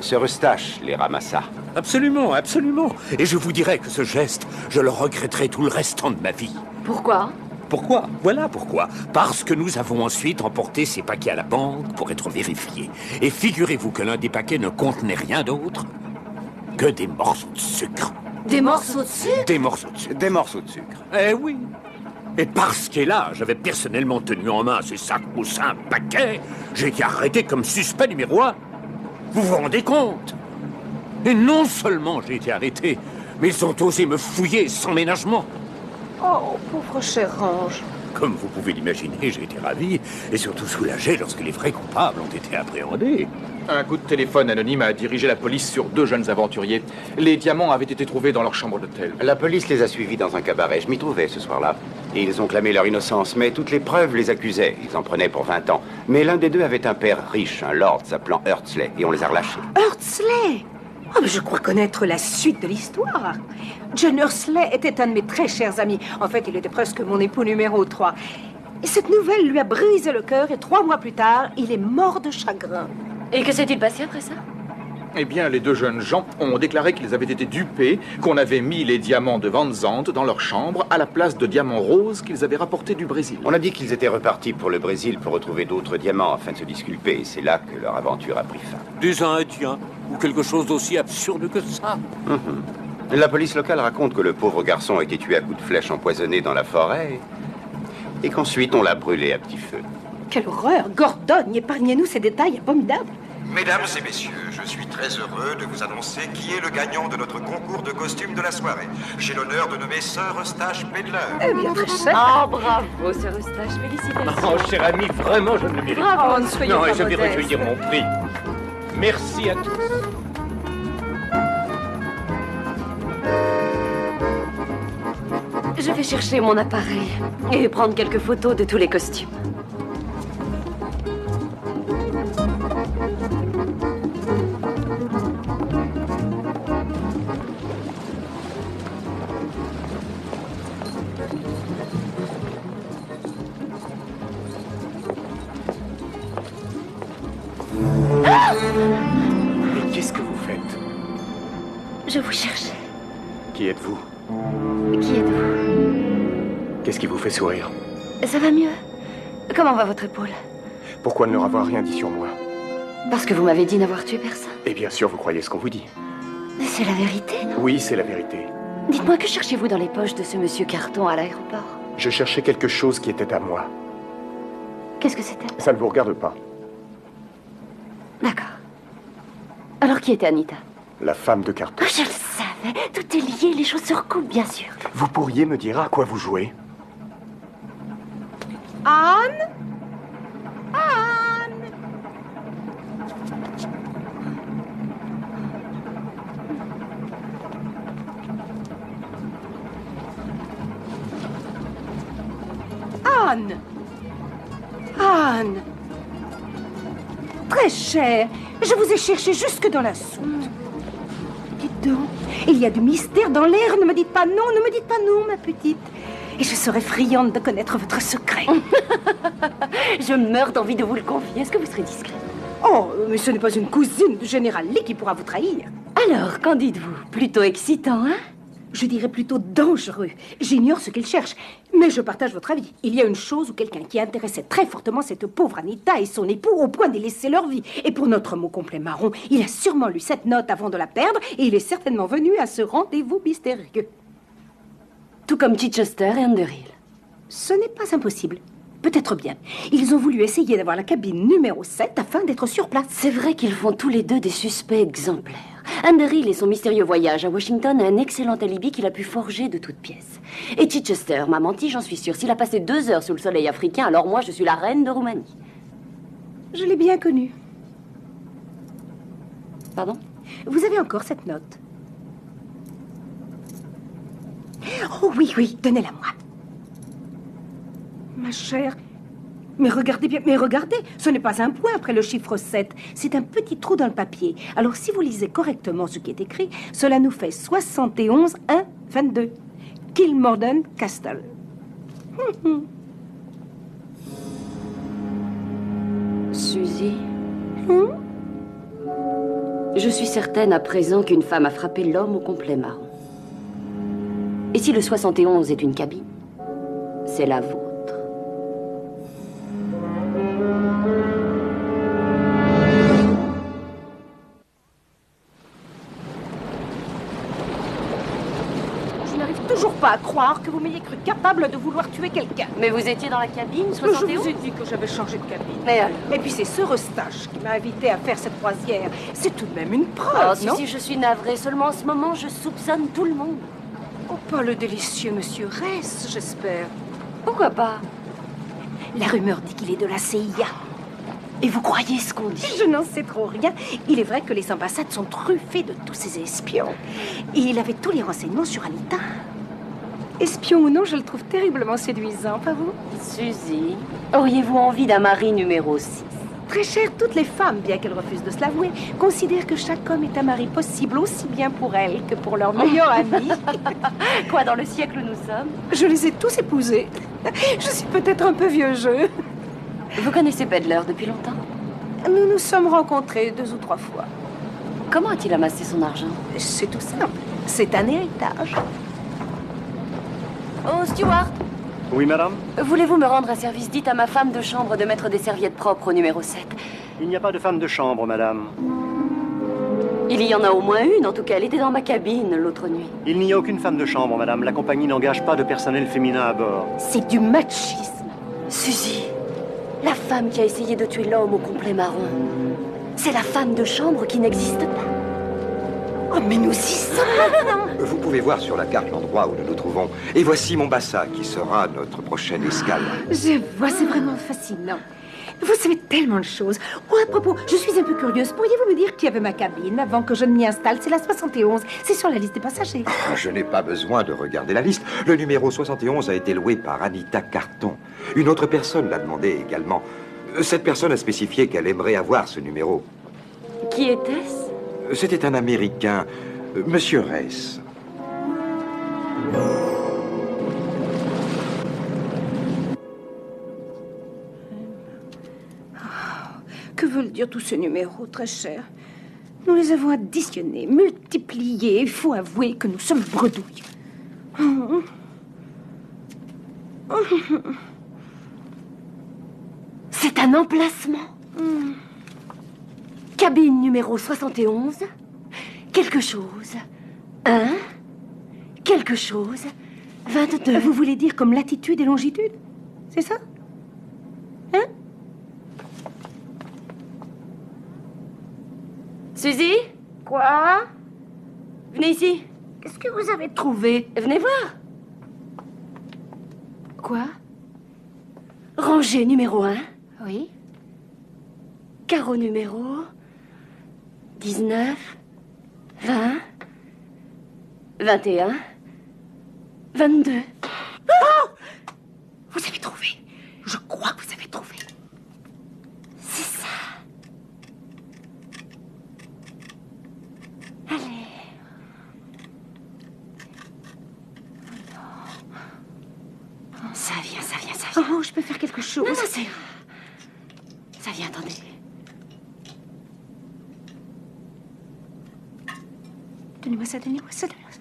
Sir Eustache les ramassa.
Absolument, absolument. Et je vous dirais que ce geste, je le regretterai tout le restant de ma vie.
Pourquoi?
Pourquoi? Voilà pourquoi. Parce que nous avons ensuite emporté ces paquets à la banque pour être vérifiés. Et figurez-vous que l'un des paquets ne contenait rien d'autre que des morceaux de sucre.
Des morceaux de sucre?
Des morceaux de sucre.
Des morceaux de sucre.
Eh oui. Et parce qu'est là, j'avais personnellement tenu en main ces 5 ou 5 paquets, j'ai été arrêté comme suspect numéro 1. Vous vous rendez compte? Et non seulement j'ai été arrêté, mais ils ont osé me fouiller sans ménagement.
Oh, pauvre cher Ange.
Comme vous pouvez l'imaginer, j'ai été ravi et surtout soulagé lorsque les vrais coupables ont été appréhendés.
Un coup de téléphone anonyme a dirigé la police sur 2 jeunes aventuriers. Les diamants avaient été trouvés dans leur chambre d'hôtel.
La police les a suivis dans un cabaret. Je m'y trouvais ce soir-là. Et ils ont clamé leur innocence, mais toutes les preuves les accusaient. Ils en prenaient pour 20 ans. Mais l'un des deux avait un père riche, un lord s'appelant Hurtsley, et on les a relâchés.
Hurtsley? Oh, mais je crois connaître la suite de l'histoire. John Hurtsley était un de mes très chers amis. En fait, il était presque mon époux numéro 3. Et cette nouvelle lui a brisé le cœur et 3 mois plus tard, il est mort de chagrin.
Et que s'est-il passé après ça?
Eh bien, les 2 jeunes gens ont déclaré qu'ils avaient été dupés, qu'on avait mis les diamants de Van Sant dans leur chambre à la place de diamants roses qu'ils avaient rapportés du Brésil.
On a dit qu'ils étaient repartis pour le Brésil pour retrouver d'autres diamants afin de se disculper. Et c'est là que leur aventure a pris fin.
Des Indiens, ou quelque chose d'aussi absurde que ça.
La police locale raconte que le pauvre garçon a été tué à coups de flèche empoisonné dans la forêt et qu'ensuite on l'a brûlé à petit feu.
Quelle horreur! Gordon, épargnez-nous ces détails abominables.
Mesdames et messieurs, je suis très heureux de vous annoncer qui est le gagnant de notre concours de costumes de la soirée. J'ai l'honneur de nommer Sir Eustache Pedler.
Eh bien, très cher.
Oh, bravo, Sir Eustache, félicitations.
Oh, cher ami, vraiment, je ne le mérite
Bravo,
pas.
ne soyez
non,
pas
et je vais
modeste.
recueillir mon prix. Merci à tous.
Je vais chercher mon appareil et prendre quelques photos de tous les costumes.
Mais qu'est-ce que vous faites?
Je vous cherchais.
Qui êtes-vous?
Qui êtes-vous?
Qu'est-ce qui vous fait sourire?
Ça va mieux? Comment va votre épaule?
Pourquoi ne leur avoir rien dit sur moi?
Parce que vous m'avez dit n'avoir tué personne.
Et bien sûr, vous croyez ce qu'on vous dit.
C'est la vérité, non?
Oui, c'est la vérité.
Dites-moi, que cherchez-vous dans les poches de ce monsieur Carton à l'aéroport?
Je cherchais quelque chose qui était à moi.
Qu'est-ce que c'était?
Ça ne vous regarde pas.
D'accord. Alors qui était Anita?
La femme de Carton.
Oh, je le savais. Tout est lié, les choses se recoupent, bien sûr.
Vous pourriez me dire à quoi vous jouez?
Anne? Anne? Anne? Anne? Très cher, je vous ai cherché jusque dans la soute. Dites donc, il y a du mystère dans l'air. Ne me dites pas non, ne me dites pas non, ma petite. Et je serais friande de connaître votre secret.
Je meurs d'envie de vous le confier. Est-ce que vous serez discret?
Oh, mais ce n'est pas une cousine du général Lee qui pourra vous trahir.
Alors, qu'en dites-vous? Plutôt excitant, hein?
Je dirais plutôt dangereux. J'ignore ce qu'il cherche, mais je partage votre avis. Il y a une chose où quelqu'un qui intéressait très fortement cette pauvre Anita et son époux au point d'y laisser leur vie. Et pour notre mot complet marron, il a sûrement lu cette note avant de la perdre et il est certainement venu à ce rendez-vous mystérieux.
Tout comme Chichester et Underhill.
Ce n'est pas impossible. Peut-être bien. Ils ont voulu essayer d'avoir la cabine numéro 7 afin d'être sur place.
C'est vrai qu'ils font tous les deux des suspects exemplaires. Underhill et son mystérieux voyage à Washington a un excellent alibi qu'il a pu forger de toutes pièces. Et Chichester m'a menti, j'en suis sûre. S'il a passé 2 heures sous le soleil africain, alors moi, je suis la reine de Roumanie.
Je l'ai bien connu.
Pardon?
Vous avez encore cette note? Oh oui, oui, donnez-la moi. Ma chère, mais regardez bien, mais regardez, ce n'est pas un point après le chiffre 7, c'est un petit trou dans le papier. Alors si vous lisez correctement ce qui est écrit, cela nous fait 71 1 22. Kilmorden Castle.
Suzy, je suis certaine à présent qu'une femme a frappé l'homme au complet marron. Et si le 71 est une cabine, c'est la vôtre.
Je n'arrive toujours pas à croire que vous m'ayez cru capable de vouloir tuer quelqu'un.
Mais vous étiez dans la cabine,
Je
71?
vous ai dit que j'avais changé de cabine.
Mais alors?
Et puis c'est ce Eustache qui m'a invité à faire cette croisière. C'est tout de même une preuve,
Oh,
non?
si, je suis navrée. Seulement en ce moment, je soupçonne tout le monde.
Oh, pas le délicieux monsieur Ress, j'espère.
Pourquoi pas?
La rumeur dit qu'il est de la CIA.
Et vous croyez ce qu'on dit?
Je n'en sais trop rien. Il est vrai que les ambassades sont truffées de tous ces espions. Et il avait tous les renseignements sur Anita. Espion ou non, je le trouve terriblement séduisant, pas vous?
Suzy, auriez-vous envie d'un mari numéro 6?
Très cher, toutes les femmes, bien qu'elles refusent de se l'avouer, considèrent que chaque homme est un mari possible aussi bien pour elles que pour leur meilleur ami.
Quoi, dans le siècle où nous sommes?
Je les ai tous épousés. Je suis peut-être un peu vieux jeu.
Vous connaissez Pedler depuis longtemps?
Nous nous sommes rencontrés 2 ou 3 fois.
Comment a-t-il amassé son argent?
C'est tout simple. C'est un héritage.
Oh, Stewart!
Oui, madame?
Voulez-vous me rendre un service? Dites à ma femme de chambre de mettre des serviettes propres au numéro 7.
Il n'y a pas de femme de chambre, madame.
Il y en a au moins une, en tout cas. Elle était dans ma cabine l'autre nuit.
Il n'y a aucune femme de chambre, madame. La compagnie n'engage pas de personnel féminin à bord.
C'est du machisme.
Suzy, la femme qui a essayé de tuer l'homme au complet marron, c'est la femme de chambre qui n'existe pas.
Oh, mais nous y sommes maintenant.
Vous pouvez voir sur la carte l'endroit où nous nous trouvons. Et voici Mombasa, qui sera notre prochaine escale.
Je vois, c'est vraiment fascinant. Vous savez tellement de choses. Oh, à propos, je suis un peu curieuse. Pourriez-vous me dire qui avait ma cabine avant que je ne m'y installe? C'est la 71. C'est sur la liste des passagers.
Ah, je n'ai pas besoin de regarder la liste. Le numéro 71 a été loué par Anita Carton. Une autre personne l'a demandé également. Cette personne a spécifié qu'elle aimerait avoir ce numéro.
Qui était-ce?
C'était un Américain, Monsieur Ress.
Que veulent dire tous ces numéros, très chers? Nous les avons additionnés, multipliés. Il faut avouer que nous sommes bredouilles.
C'est un emplacement. Cabine numéro 71. Quelque chose. 1. Quelque chose. 22.
Vous voulez dire comme latitude et longitude? C'est ça? Hein?
Suzy?
Quoi?
Venez ici.
Qu'est-ce que vous avez trouvé?
Venez voir.
Quoi?
Rangée numéro 1.
Oui.
Carreau numéro 19, 20, 21, 22.
Oh! Vous avez trouvé. Je crois que vous avez trouvé.
C'est ça. Allez. Ça vient, ça vient, ça vient.
Oh, je peux faire quelque chose.
Non, non, c'est... Ça vient, attendez.
Donnez-moi ça, donnez-moi ça, donnez-moi ça.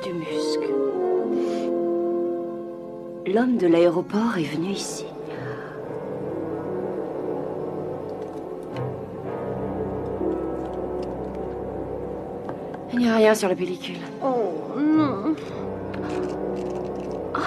Du muscle. L'homme de l'aéroport est venu ici. Il n'y a rien sur la pellicule.
Oh, non. Oh,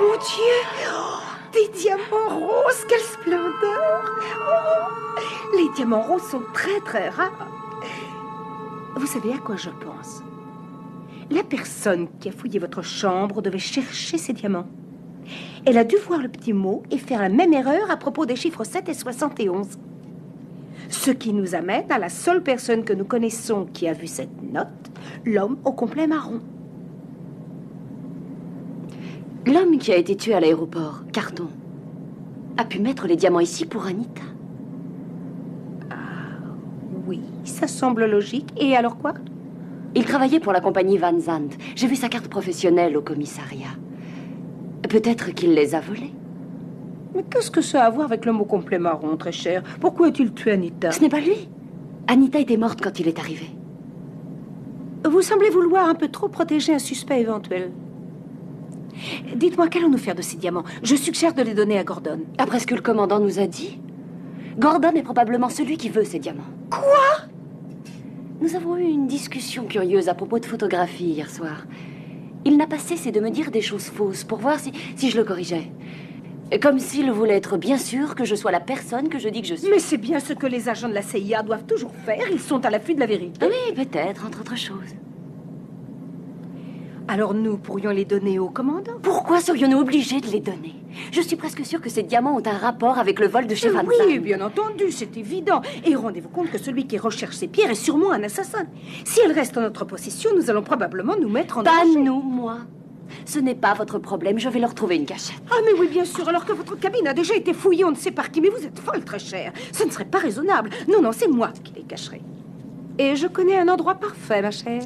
mon Dieu! Oh, des diamants roses, quelle splendeur! Oh, les diamants roses sont très, très rares. Vous savez à quoi je pense? La personne qui a fouillé votre chambre devait chercher ces diamants. Elle a dû voir le petit mot et faire la même erreur à propos des chiffres 7 et 71. Ce qui nous amène à la seule personne que nous connaissons qui a vu cette note, l'homme au complet marron.
L'homme qui a été tué à l'aéroport, Carton, a pu mettre les diamants ici pour Anita.
Oui, ça semble logique. Et alors quoi?
Il travaillait pour la compagnie Van Zandt. J'ai vu sa carte professionnelle au commissariat. Peut-être qu'il les a volés.
Mais qu'est-ce que ça a à voir avec l'homme au complet marron, très cher? Pourquoi a-t-il tué Anita?
Ce n'est pas lui. Anita était morte quand il est arrivé.
Vous semblez vouloir un peu trop protéger un suspect éventuel. Dites-moi, qu'allons-nous faire de ces diamants? Je suggère de les donner à Gordon.
Après ce que le commandant nous a dit, Gordon est probablement celui qui veut ces diamants.
Quoi?
Nous avons eu une discussion curieuse à propos de photographie hier soir. Il n'a pas cessé de me dire des choses fausses pour voir si je le corrigeais. Comme s'il voulait être bien sûr que je sois la personne que je dis que je suis.
Mais c'est bien ce que les agents de la CIA doivent toujours faire. Ils sont à l'affût de la vérité.
Oui, peut-être, entre autres choses.
Alors nous pourrions les donner au commandant.
Pourquoi serions-nous obligés de les donner? Je suis presque sûre que ces diamants ont un rapport avec le vol de chez Van Zandt.
Oui, bien entendu, c'est évident. Et rendez-vous compte que celui qui recherche ces pierres est sûrement un assassin. Si elles restent en notre possession, nous allons probablement nous mettre en danger.
Pas nous, moi. Ce n'est pas votre problème, je vais leur trouver une cachette.
Ah mais oui, bien sûr, alors que votre cabine a déjà été fouillée on ne sait par qui. Mais vous êtes folle, très chère. Ce ne serait pas raisonnable. Non, non, c'est moi qui les cacherai. Et je connais un endroit parfait, ma chère,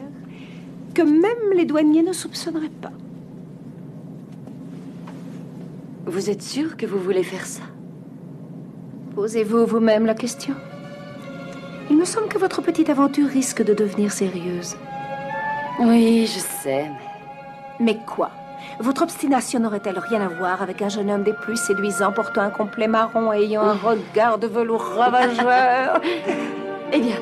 que même les douaniers ne soupçonneraient pas.
Vous êtes sûre que vous voulez faire ça?
Posez-vous vous-même la question. Il me semble que votre petite aventure risque de devenir sérieuse.
Oui, je sais,
Mais quoi? Votre obstination n'aurait-elle rien à voir avec un jeune homme des plus séduisants portant un complet marron et ayant un regard de velours ravageur?
Eh bien,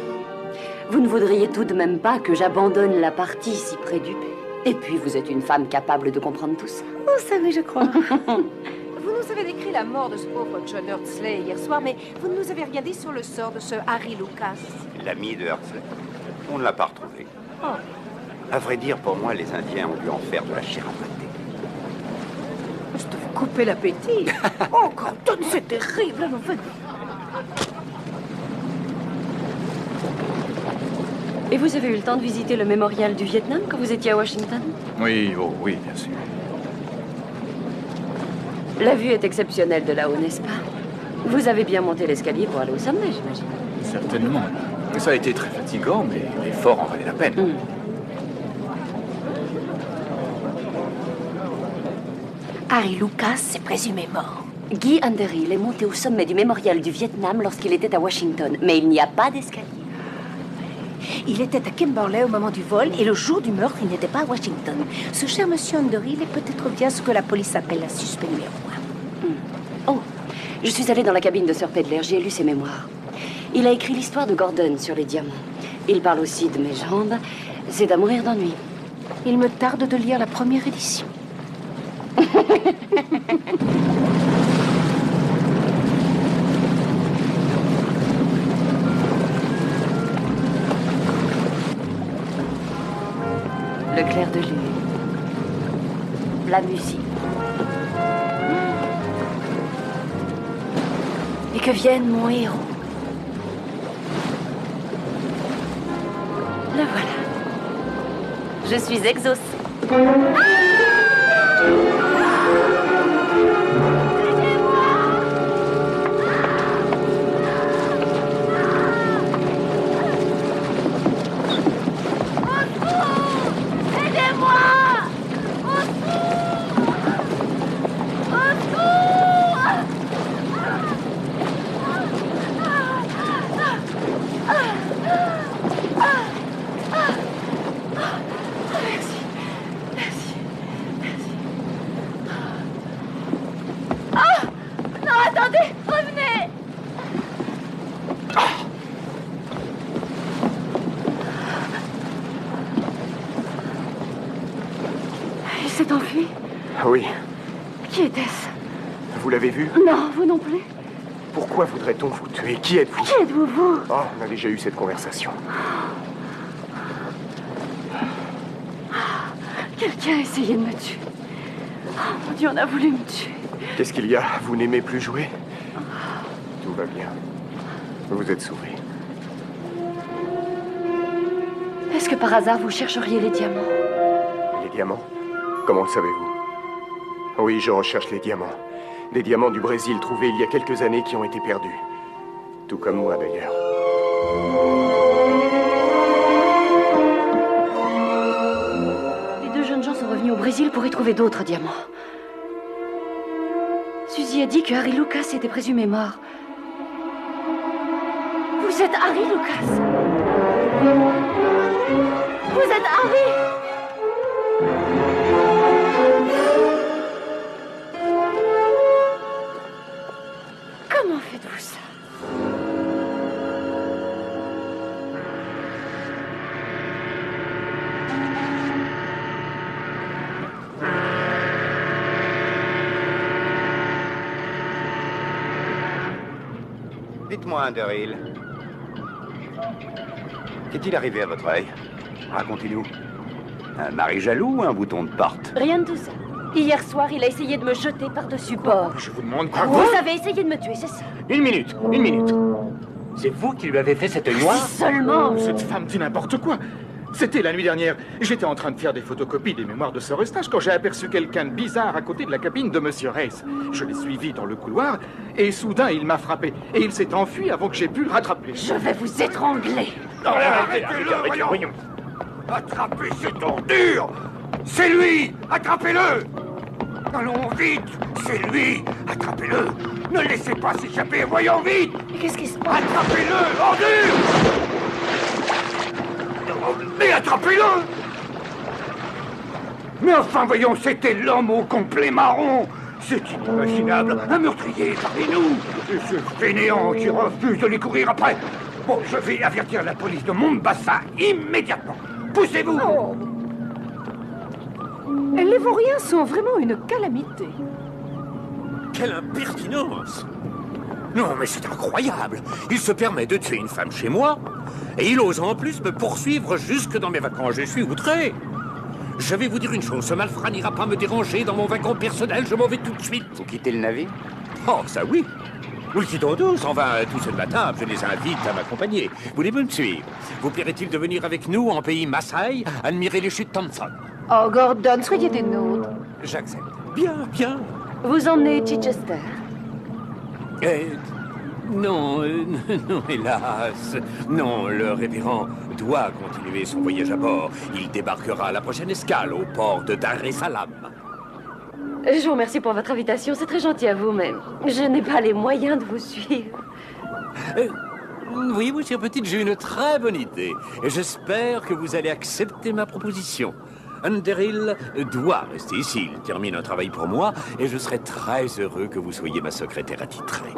vous ne voudriez tout de même pas que j'abandonne la partie si près du but. Et puis, vous êtes une femme capable de comprendre tout ça.
Oh, ça oui, je crois. Vous nous avez décrit la mort de ce pauvre John Hurtsley hier soir, mais vous ne nous avez rien dit sur le sort de ce Harry Lucas.
L'ami de Hurtsley. On ne l'a pas retrouvé.
Oh.
À vrai dire, pour moi, les Indiens ont dû en faire de la chair à pâté.
Je te vous couper l'appétit. Oh, Gordon, c'est terrible. Alors, venez.
Et vous avez eu le temps de visiter le mémorial du Vietnam quand vous étiez à Washington?
Oui, oh oui, bien sûr.
La vue est exceptionnelle de là-haut, n'est-ce pas? Vous avez bien monté l'escalier pour aller au sommet, j'imagine.
Certainement. Ça a été très fatigant, mais l'effort en valait la peine.
Harry Lucas est présumé mort.
Guy Underhill est monté au sommet du mémorial du Vietnam lorsqu'il était à Washington, mais il n'y a pas d'escalier.
Il était à Kimberley au moment du vol et le jour du meurtre, il n'était pas à Washington. Ce cher monsieur Underhill est peut-être bien ce que la police appelle un suspect numéro 1.
Oh, je suis allée dans la cabine de Sir Pedler, j'ai lu ses mémoires. Il a écrit l'histoire de Gordon sur les diamants. Il parle aussi de mes jambes. C'est à mourir d'ennui.
Il me tarde de lire la première édition.
Le clair de lune. La musique. Et que vienne mon héros. Le voilà. Je suis exaucée.
Oui.
Qui était-ce?
Vous l'avez vu?
Non, vous non plus.
Pourquoi voudrait-on vous tuer? Qui êtes-vous?
Qui êtes-vous, vous?
Oh, on a déjà eu cette conversation.
Quelqu'un a essayé de me tuer. Oh, mon Dieu, on a voulu me tuer.
Qu'est-ce qu'il y a? Vous n'aimez plus jouer? Tout va bien. Vous êtes sauvé.
Est-ce que par hasard vous chercheriez les diamants?
Les diamants? Comment le savez-vous? Oui, je recherche les diamants. Des diamants du Brésil trouvés il y a quelques années qui ont été perdus. Tout comme moi, d'ailleurs.
Les deux jeunes gens sont revenus au Brésil pour y trouver d'autres diamants. Suzy a dit que Harry Lucas était présumé mort. Vous êtes Harry Lucas? Vous êtes Harry? Comment faites-vous ça?
Dites-moi, Underhill. Qu'est-il arrivé à votre œil? Racontez-nous. Un mari jaloux ou un bouton de porte?
Rien de tout ça. Hier soir, il a essayé de me jeter par-dessus bord.
Je vous demande quoi?
Vous avez essayé de me tuer, c'est ça?
Une minute. C'est vous qui lui avez fait cette nuit noire?
Si seulement.
Cette femme dit n'importe quoi. C'était la nuit dernière. J'étais en train de faire des photocopies des mémoires de Sir Eustache quand j'ai aperçu quelqu'un de bizarre à côté de la cabine de Monsieur Race. Je l'ai suivi dans le couloir et soudain il m'a frappé. Et il s'est enfui avant que j'ai pu le rattraper.
Je vais vous étrangler.
Arrêtez-le, voyons. Attrapez cette ordure! C'est lui! Attrapez-le! Allons vite! C'est lui! Attrapez-le! Ne le laissez pas s'échapper! Voyons vite!
Mais qu'est-ce qui se passe?
Attrapez-le! Ordure! Mais attrapez-le! Mais enfin, voyons, c'était l'homme au complet marron! C'est inimaginable! Un meurtrier parmi nous! Et ce fainéant qui refuse de lui courir après! Bon, je vais avertir la police de Mombasa immédiatement! Poussez-vous!
Oh. Les vauriens sont vraiment une calamité.
Quelle impertinence! Non, mais c'est incroyable! Il se permet de tuer une femme chez moi, et il ose en plus me poursuivre jusque dans mes vacances. Je suis outré! Je vais vous dire une chose, ce malfrat n'ira pas me déranger dans mon wagon personnel, je m'en vais tout de suite.
Vous quittez le navire?
Oh, ça oui! Nous le quittons tous, on va tous ceux de la table, je les invite à m'accompagner. Voulez-vous me suivre? Vous plairait-il de venir avec nous en pays Maasai, admirer les chutes Thompson?
Oh, Gordon, soyez des nôtres.
J'accepte. Bien, bien.
Vous emmenez Chichester.
Non, non, hélas. Non, le révérend doit continuer son voyage à bord. Il débarquera à la prochaine escale au port de Dar es Salaam.
Je vous remercie pour votre invitation, c'est très gentil à vous, mais je n'ai pas les moyens de vous suivre.
Oui, chère petite, j'ai une très bonne idée. Et j'espère que vous allez accepter ma proposition. Underhill doit rester ici. Il termine un travail pour moi et je serai très heureux que vous soyez ma secrétaire attitrée.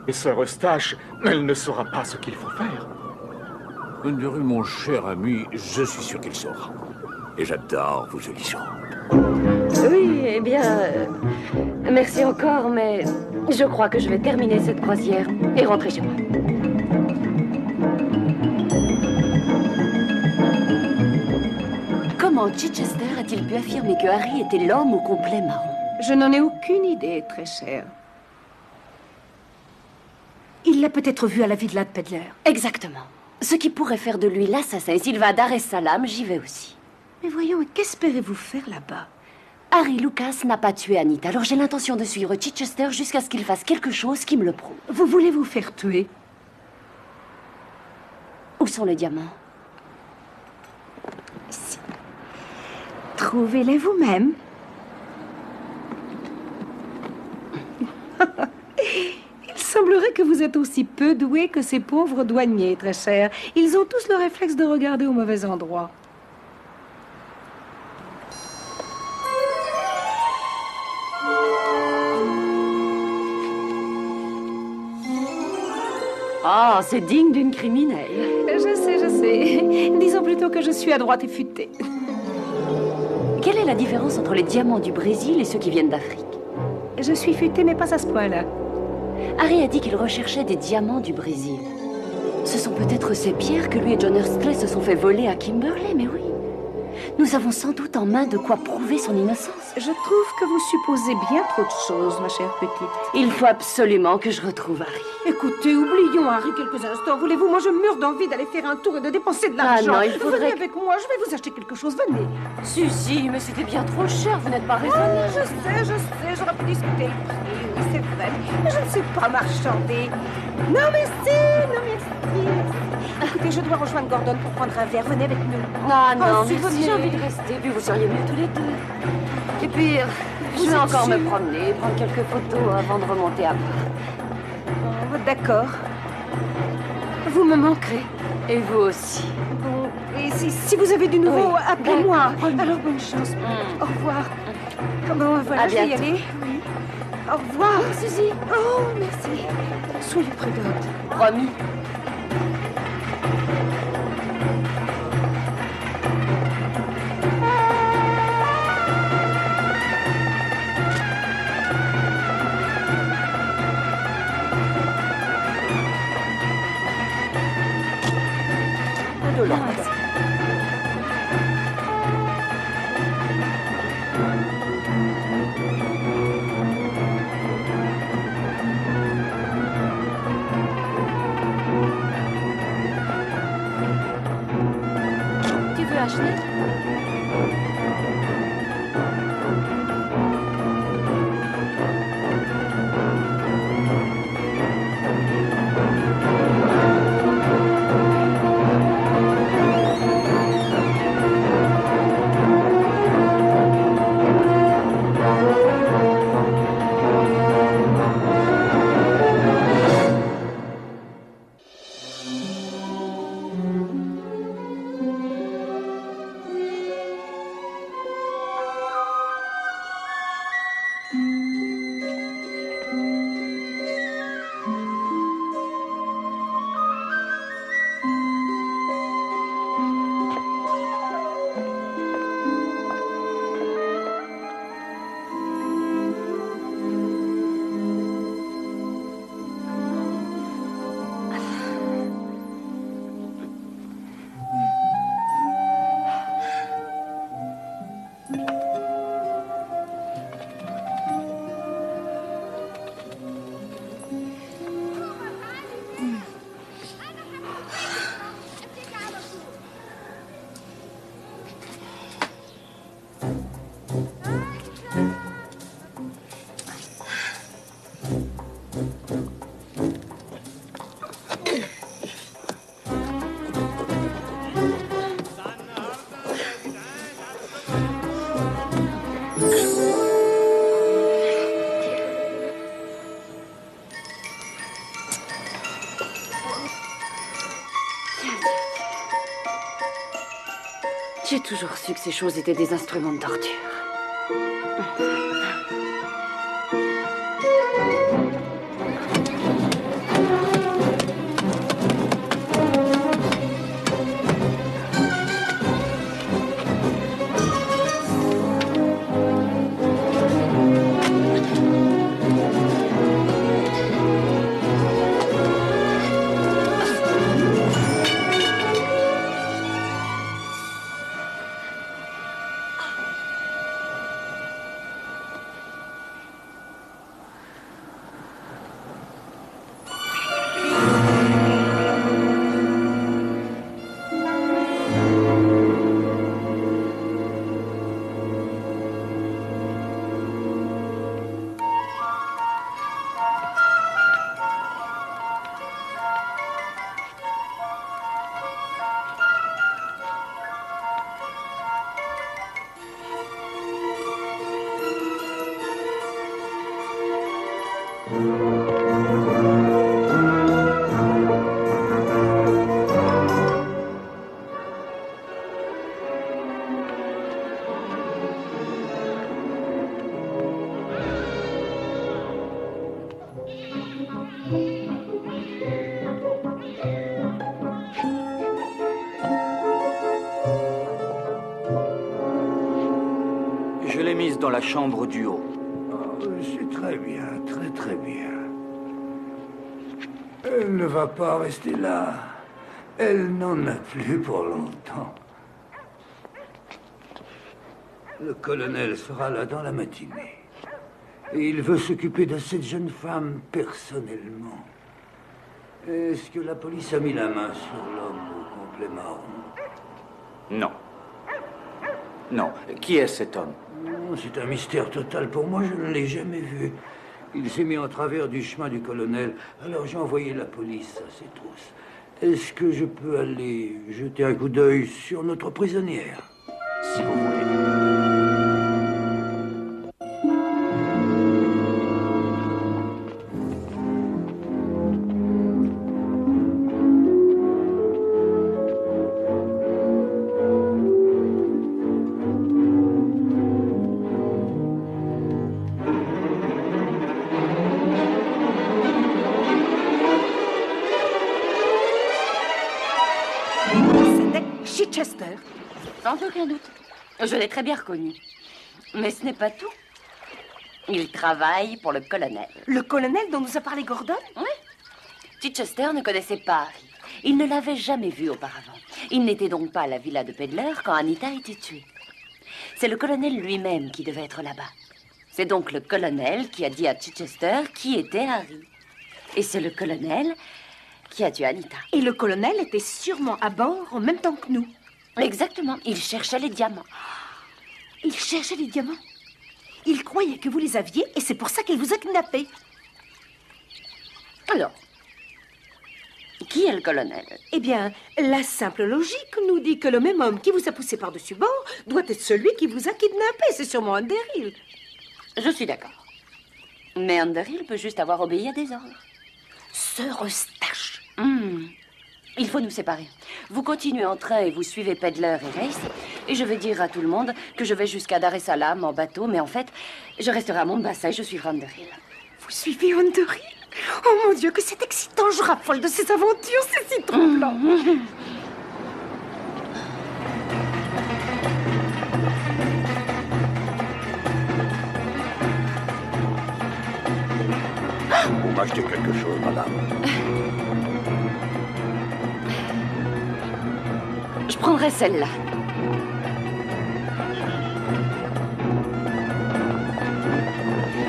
Et Sœur Eustache, elle ne saura pas ce qu'il faut faire.
Underhill, mon cher ami, je suis sûr qu'il saura. Et j'adore vos jolies jambes.
Oui, eh bien... merci encore, mais je crois que je vais terminer cette croisière et rentrer chez moi. Comment Chichester a-t-il pu affirmer que Harry était l'homme au complet marron?
Je n'en ai aucune idée, très chère. Il l'a peut-être vu à la Villa de Pedler.
Exactement. Ce qui pourrait faire de lui l'assassin. Et s'il va à Dar es Salaam, j'y vais aussi.
Mais voyons, qu'espérez-vous faire là-bas?
Harry Lucas n'a pas tué Anita, alors j'ai l'intention de suivre Chichester jusqu'à ce qu'il fasse quelque chose qui me le prouve.
Vous voulez vous faire tuer?
Où sont les diamants?
Ici. Trouvez-les vous-même. Il semblerait que vous êtes aussi peu doué que ces pauvres douaniers, très chers. Ils ont tous le réflexe de regarder au mauvais endroit.
Ah, c'est digne d'une criminelle.
Je sais. Disons plutôt que je suis adroite et futée.
Quelle est la différence entre les diamants du Brésil et ceux qui viennent d'Afrique?
Je suis futée, mais pas à ce point-là.
Harry a dit qu'il recherchait des diamants du Brésil. Ce sont peut-être ces pierres que lui et John Hursley se sont fait voler à Kimberley, mais oui. Nous avons sans doute en main de quoi prouver son innocence.
Je trouve que vous supposez bien trop de choses, ma chère petite.
Il faut absolument que je retrouve Harry.
Écoutez, oublions Harry quelques instants. Voulez-vous, moi je meurs d'envie d'aller faire un tour et de dépenser de l'argent.
Ah non, il faudrait...
Venez avec moi, je vais vous acheter quelque chose, venez.
Si, mais c'était bien trop cher, vous n'êtes pas raisonnable.
Oh, je sais, j'aurais pu discuter le prix, oui, c'est vrai. Mais je ne sais pas marchander. Non, merci. Écoutez, je dois rejoindre Gordon pour prendre un verre. Venez avec nous.
Ah non,
si
merci, j'ai envie de rester. Puis vous seriez mieux tous les deux. Et puis, je vais encore me promener, prendre quelques photos avant de remonter à bord.
Oh, d'accord. Vous me manquerez.
Et vous aussi.
Bon, et si vous avez du nouveau,
Oui.
appelez-moi. Alors, bonne chance. Au revoir. Bon, voilà,
À
je vais y
bientôt.
aller. Oui. Au revoir.
Suzy.
Oh, merci. Soyez prudente.
Promis. Tu veux acheter? J'ai toujours su que ces choses étaient des instruments de torture.
Je l'ai mise dans la chambre du haut.
Oh, c'est très bien, très très bien. Elle ne va pas rester là. Elle n'en a plus pour longtemps. Le colonel sera là dans la matinée. Et il veut s'occuper de cette jeune femme personnellement. Est-ce que la police a mis la main sur l'homme au complet marron?
Non. Non. Qui est cet homme?
C'est un mystère total pour moi, je ne l'ai jamais vu. Il s'est mis en travers du chemin du colonel, alors j'ai envoyé la police à ses trousses. Est-ce que je peux aller jeter un coup d'œil sur notre prisonnière?
Si vous voulez.
Chichester.
Sans aucun doute. Je l'ai très bien reconnu. Mais ce n'est pas tout. Il travaille pour le colonel.
Le colonel dont nous a parlé Gordon?
Oui. Chichester ne connaissait pas Harry. Il ne l'avait jamais vu auparavant. Il n'était donc pas à la villa de Pedler quand Anita a été tuée. C'est le colonel lui-même qui devait être là-bas. C'est donc le colonel qui a dit à Chichester qui était Harry. Et c'est le colonel qui a tué Anita.
Et le colonel était sûrement à bord en même temps que nous.
Exactement. Il cherchait les diamants.
Il cherchait les diamants? Il croyait que vous les aviez et c'est pour ça qu'il vous a kidnappé.
Alors, qui est le colonel?
Eh bien, la simple logique nous dit que le même homme qui vous a poussé par-dessus bord doit être celui qui vous a kidnappé. C'est sûrement Underhill.
Je suis d'accord. Mais Underhill peut juste avoir obéi à des ordres.
Sœur Eustache.
Il faut nous séparer. Vous continuez en train et vous suivez Pedler et Race. Et je vais dire à tout le monde que je vais jusqu'à Dar es Salaam en bateau. Mais en fait, je resterai à Mombasa et je suivrai Underhill.
Vous suivez Underhill? Oh mon Dieu, que c'est excitant. Je raffole de ces aventures. C'est si troublant.
Vous m'achetez quelque chose, madame?
Je prendrai celle-là.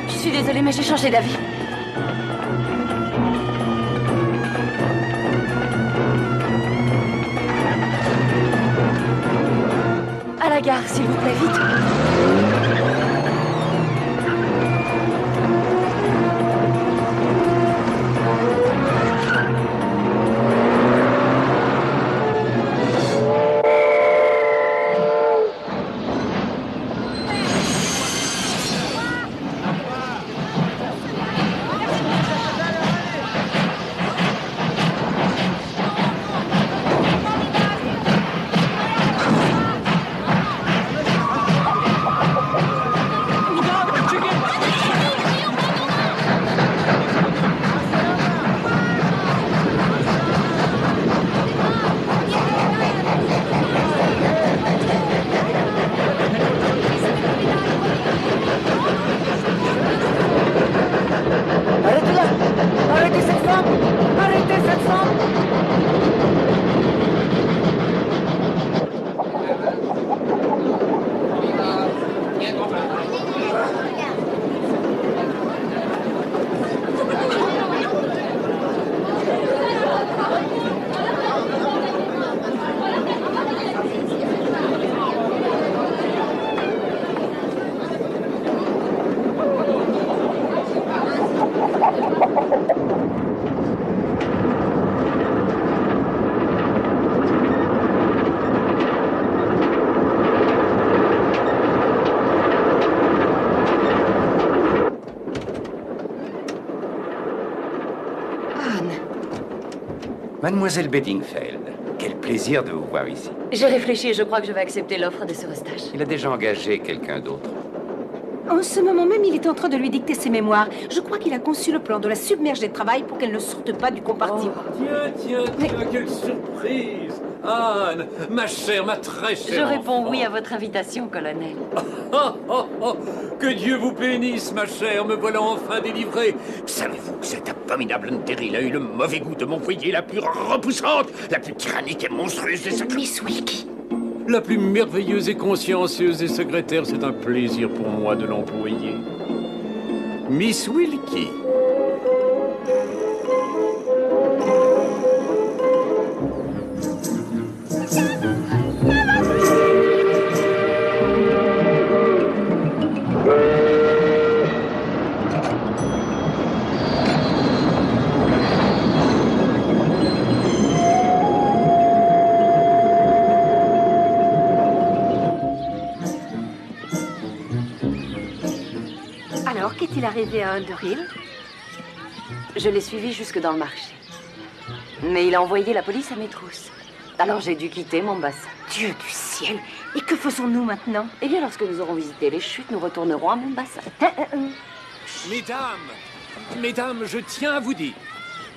Je suis désolée, mais j'ai changé d'avis. À la gare, s'il vous plaît, vite.
Mademoiselle Bedingfeld, quel plaisir de vous voir ici.
J'ai réfléchi et je crois que je vais accepter l'offre de Sir Eustache.
Il a déjà engagé quelqu'un d'autre.
En ce moment même, il est en train de lui dicter ses mémoires. Je crois qu'il a conçu le plan de la submerger de travail pour qu'elle ne sorte pas du compartiment.
Tiens, quelle surprise! Anne, ma chère, ma très chère.
Je réponds
enfant.
oui à votre invitation, colonel.
Que Dieu vous bénisse, ma chère, me voilà enfin délivré. Savez-vous que cet abominable Unteril a eu le mauvais goût de m'envoyer la plus repoussante, la plus tyrannique et monstrueuse des secrétaires.
Miss Wilkie.
La plus merveilleuse et consciencieuse des secrétaires, c'est un plaisir pour moi de l'employer. Miss Wilkie.
Alors, qu'est-il arrivé à Underhill? Je l'ai suivi jusque dans le marché. Mais il a envoyé la police à mes trousses. Alors j'ai dû quitter Mombasa.
Dieu du ciel! Et que faisons-nous maintenant?
Eh bien, lorsque nous aurons visité les chutes, nous retournerons à Mombasa.
Mesdames, je tiens à vous dire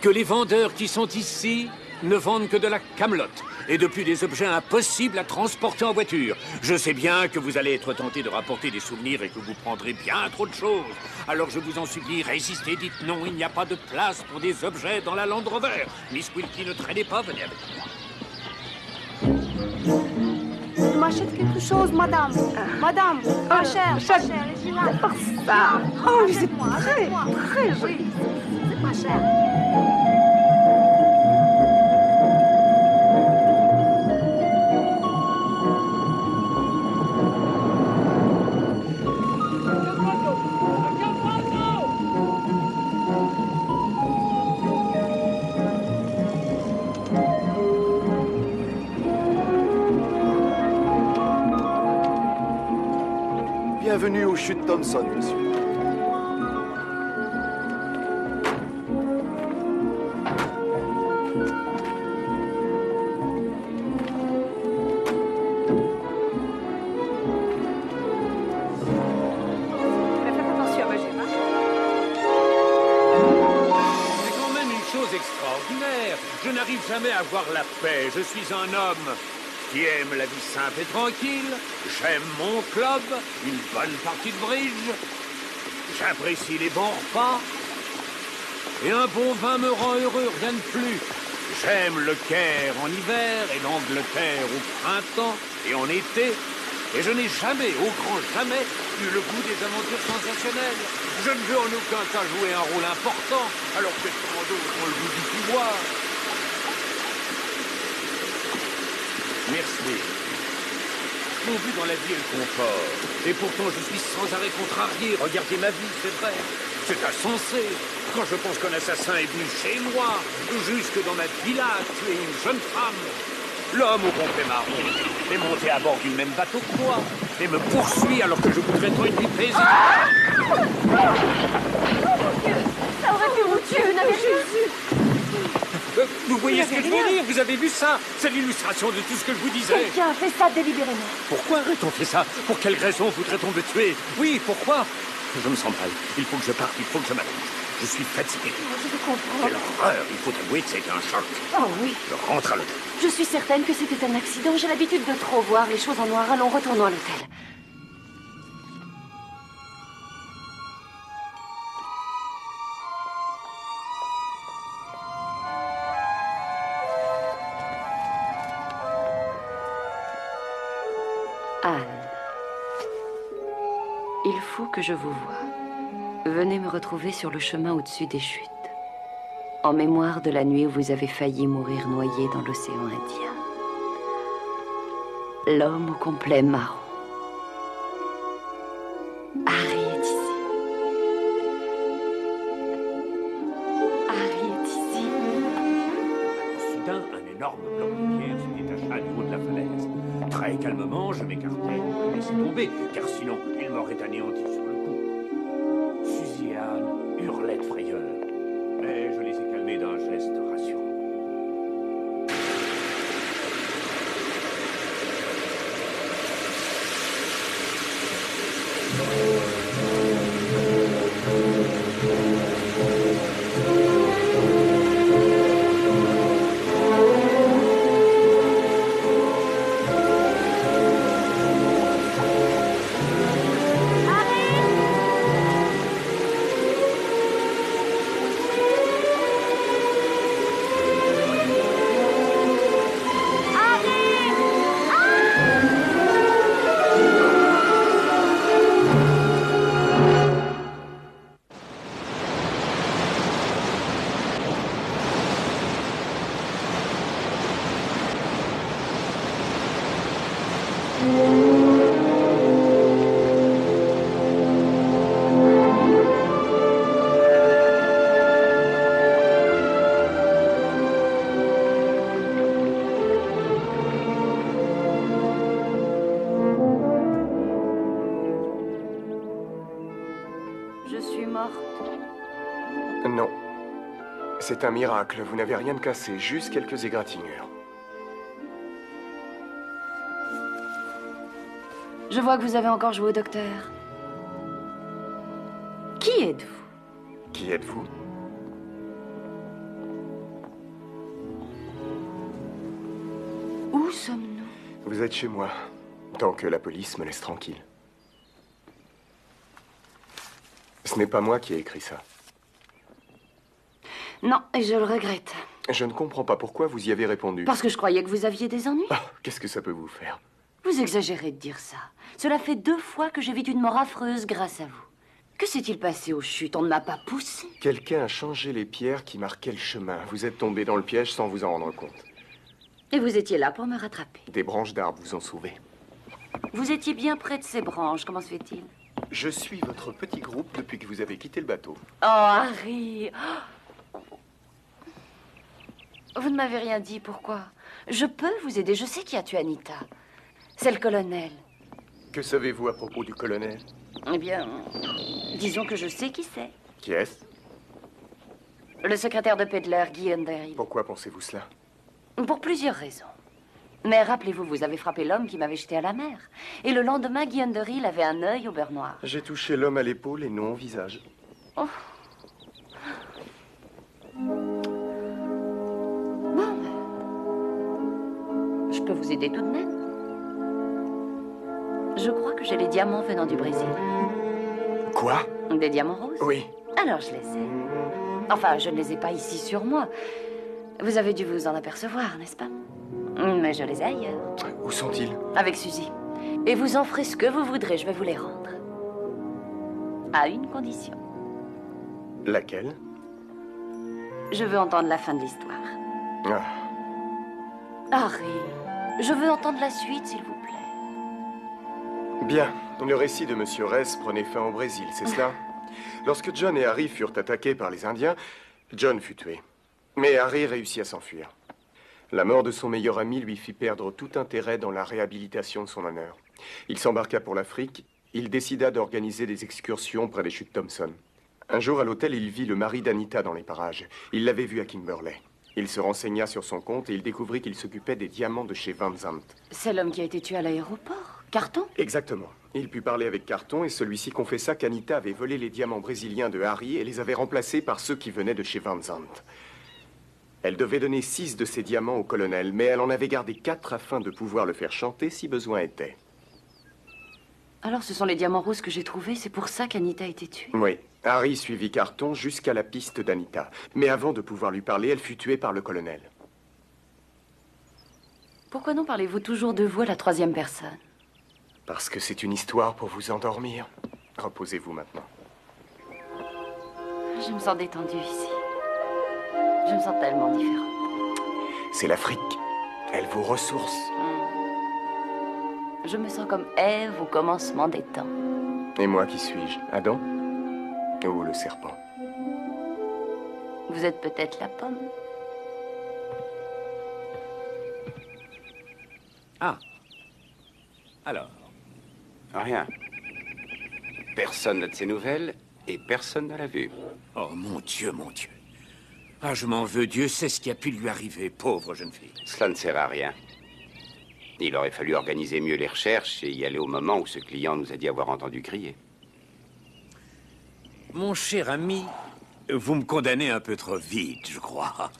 que les vendeurs qui sont ici ne vendent que de la camelote et depuis des objets impossibles à transporter en voiture. Je sais bien que vous allez être tenté de rapporter des souvenirs et que vous prendrez bien trop de choses. Alors je vous en supplie, résistez, dites non, il n'y a pas de place pour des objets dans la Land Rover. Miss Wilkie, ne traînez pas, venez avec moi.
Je m'achète quelque chose, madame. Madame, pas cher, pas cher.
Ça. Oh, c'est très joli.
C'est pas cher.
Bienvenue aux chutes Thompson, monsieur.
Extraordinaire. Je n'arrive jamais à voir la paix. Je suis un homme qui aime la vie simple et tranquille. J'aime mon club, une bonne partie de bridge. J'apprécie les bons repas. Et un bon vin me rend heureux, rien de plus. J'aime le Caire en hiver et l'Angleterre au printemps et en été. Et je n'ai jamais, au grand jamais, eu le goût des aventures sensationnelles. Je ne veux en aucun cas jouer un rôle important, alors que tant d'autres ont le goût du pouvoir. Merci. Mon but dans la vie est le confort. Et pourtant, je suis sans arrêt contrarié. Regardez ma vie, c'est vrai. C'est insensé. Quand je pense qu'un assassin est venu chez moi, jusque dans ma villa, tuer une jeune femme. L'homme au complet marron est monté à bord du même bateau que moi et me poursuit alors que je voudrais tant une vie paisible.
Ça aurait pu vous tuer, n'avez Jésus.
Vous voyez ce que je veux dire? Vous avez vu ça? C'est l'illustration de tout ce que je vous disais.
Quelqu'un a fait ça délibérément.
Pourquoi aurait-on fait ça? Pour quelle raison voudrait-on me tuer? Oui, pourquoi? Je me sens mal. Il faut que je parte, il faut que je m'allonge. Je suis fatigué.
Je vous comprends.
Quelle horreur! Il faut avouer que c'était un choc.
Oh oui.
Je rentre à l'hôtel.
Je suis certaine que c'était un accident. J'ai l'habitude de trop voir les choses en noir. Allons, retournons à l'hôtel. Anne, il faut que je vous voie. Venez me retrouver sur le chemin au-dessus des chutes, en mémoire de la nuit où vous avez failli mourir noyé dans l'océan Indien. L'homme au complet marron. Harry est ici. Harry est ici.
Soudain, un énorme bloc de pierre se détacha du haut de la falaise. Très calmement, je m'écartai pour le laisser tomber, car sinon, il m'aurait anéanti sur le coup. Suzy et Anne hurlaient de frayeur, mais je les ai calmés d'un geste rassurant.
C'est un miracle. Vous n'avez rien de cassé, juste quelques égratignures.
Je vois que vous avez encore joué au docteur. Qui êtes-vous?
Qui êtes-vous?
Où sommes-nous?
Vous êtes chez moi, tant que la police me laisse tranquille. Ce n'est pas moi qui ai écrit ça.
Non, et je le regrette.
Je ne comprends pas pourquoi vous y avez répondu.
Parce que je croyais que vous aviez des ennuis.
Ah, qu'est-ce que ça peut vous faire?
Vous exagérez de dire ça. Cela fait 2 fois que j'évite une mort affreuse grâce à vous. Que s'est-il passé aux chutes? On ne m'a pas poussé.
Quelqu'un a changé les pierres qui marquaient le chemin. Vous êtes tombé dans le piège sans vous en rendre compte.
Et vous étiez là pour me rattraper.
Des branches d'arbres vous ont sauvé.
Vous étiez bien près de ces branches. Comment se fait-il?
Je suis votre petit groupe depuis que vous avez quitté le bateau.
Oh, Harry! Vous ne m'avez rien dit. Pourquoi? Je peux vous aider. Je sais qui a tué Anita. C'est le colonel.
Que savez-vous à propos du colonel?
Eh bien, disons que je sais qui c'est.
Qui est-ce?
Le secrétaire de Pedler, Guy Underhill.
Pourquoi pensez-vous cela?
Pour plusieurs raisons. Mais rappelez-vous, vous avez frappé l'homme qui m'avait jeté à la mer. Et le lendemain, Guy Underhill avait un œil au beurre noir.
J'ai touché l'homme à l'épaule et non au visage.
Oh. Bon. Je peux vous aider tout de même. Je crois que j'ai les diamants venant du Brésil.
Quoi?
Des diamants roses?
Oui.
Alors je les ai. Enfin, je ne les ai pas ici sur moi. Vous avez dû vous en apercevoir, n'est-ce pas? Mais je les ai ailleurs.
Où sont-ils?
Avec Suzy. Et vous en ferez ce que vous voudrez, je vais vous les rendre. À une condition.
Laquelle?
Je veux entendre la fin de l'histoire.
Ah.
Harry, je veux entendre la suite, s'il vous plaît.
Bien. Le récit de Monsieur Ress prenait fin au Brésil, c'est cela? Lorsque John et Harry furent attaqués par les Indiens, John fut tué. Mais Harry réussit à s'enfuir. La mort de son meilleur ami lui fit perdre tout intérêt dans la réhabilitation de son honneur. Il s'embarqua pour l'Afrique. Il décida d'organiser des excursions près des chutes Thompson. Un jour, à l'hôtel, il vit le mari d'Anita dans les parages. Il l'avait vu à Kimberley. Il se renseigna sur son compte et il découvrit qu'il s'occupait des diamants de chez Van Zandt.
C'est l'homme qui a été tué à l'aéroport, Carton?
Exactement. Il put parler avec Carton et celui-ci confessa qu'Anita avait volé les diamants brésiliens de Harry et les avait remplacés par ceux qui venaient de chez Van Zandt. Elle devait donner 6 de ces diamants au colonel, mais elle en avait gardé 4 afin de pouvoir le faire chanter si besoin était.
Alors ce sont les diamants roses que j'ai trouvés, c'est pour ça qu'Anita a été tuée?
Oui. Harry suivit Carton jusqu'à la piste d'Anita. Mais avant de pouvoir lui parler, elle fut tuée par le colonel.
Pourquoi non parlez-vous toujours de vous à la 3e personne?
Parce que c'est une histoire pour vous endormir. Reposez-vous maintenant.
Je me sens détendue ici. Je me sens tellement différente.
C'est l'Afrique. Elle vous ressource.
Je me sens comme Ève au commencement des temps.
Et moi, qui suis-je? Adam? Ou le serpent?
Vous êtes peut-être la pomme.
Ah. Alors?
Rien. Personne n'a de ses nouvelles et personne ne l'a vu.
Oh, mon Dieu, mon Dieu. Ah, je m'en veux, Dieu sait ce qui a pu lui arriver, pauvre jeune fille.
Cela ne sert à rien. Il aurait fallu organiser mieux les recherches et y aller au moment où ce client nous a dit avoir entendu crier.
Mon cher ami, vous me condamnez un peu trop vite, je crois.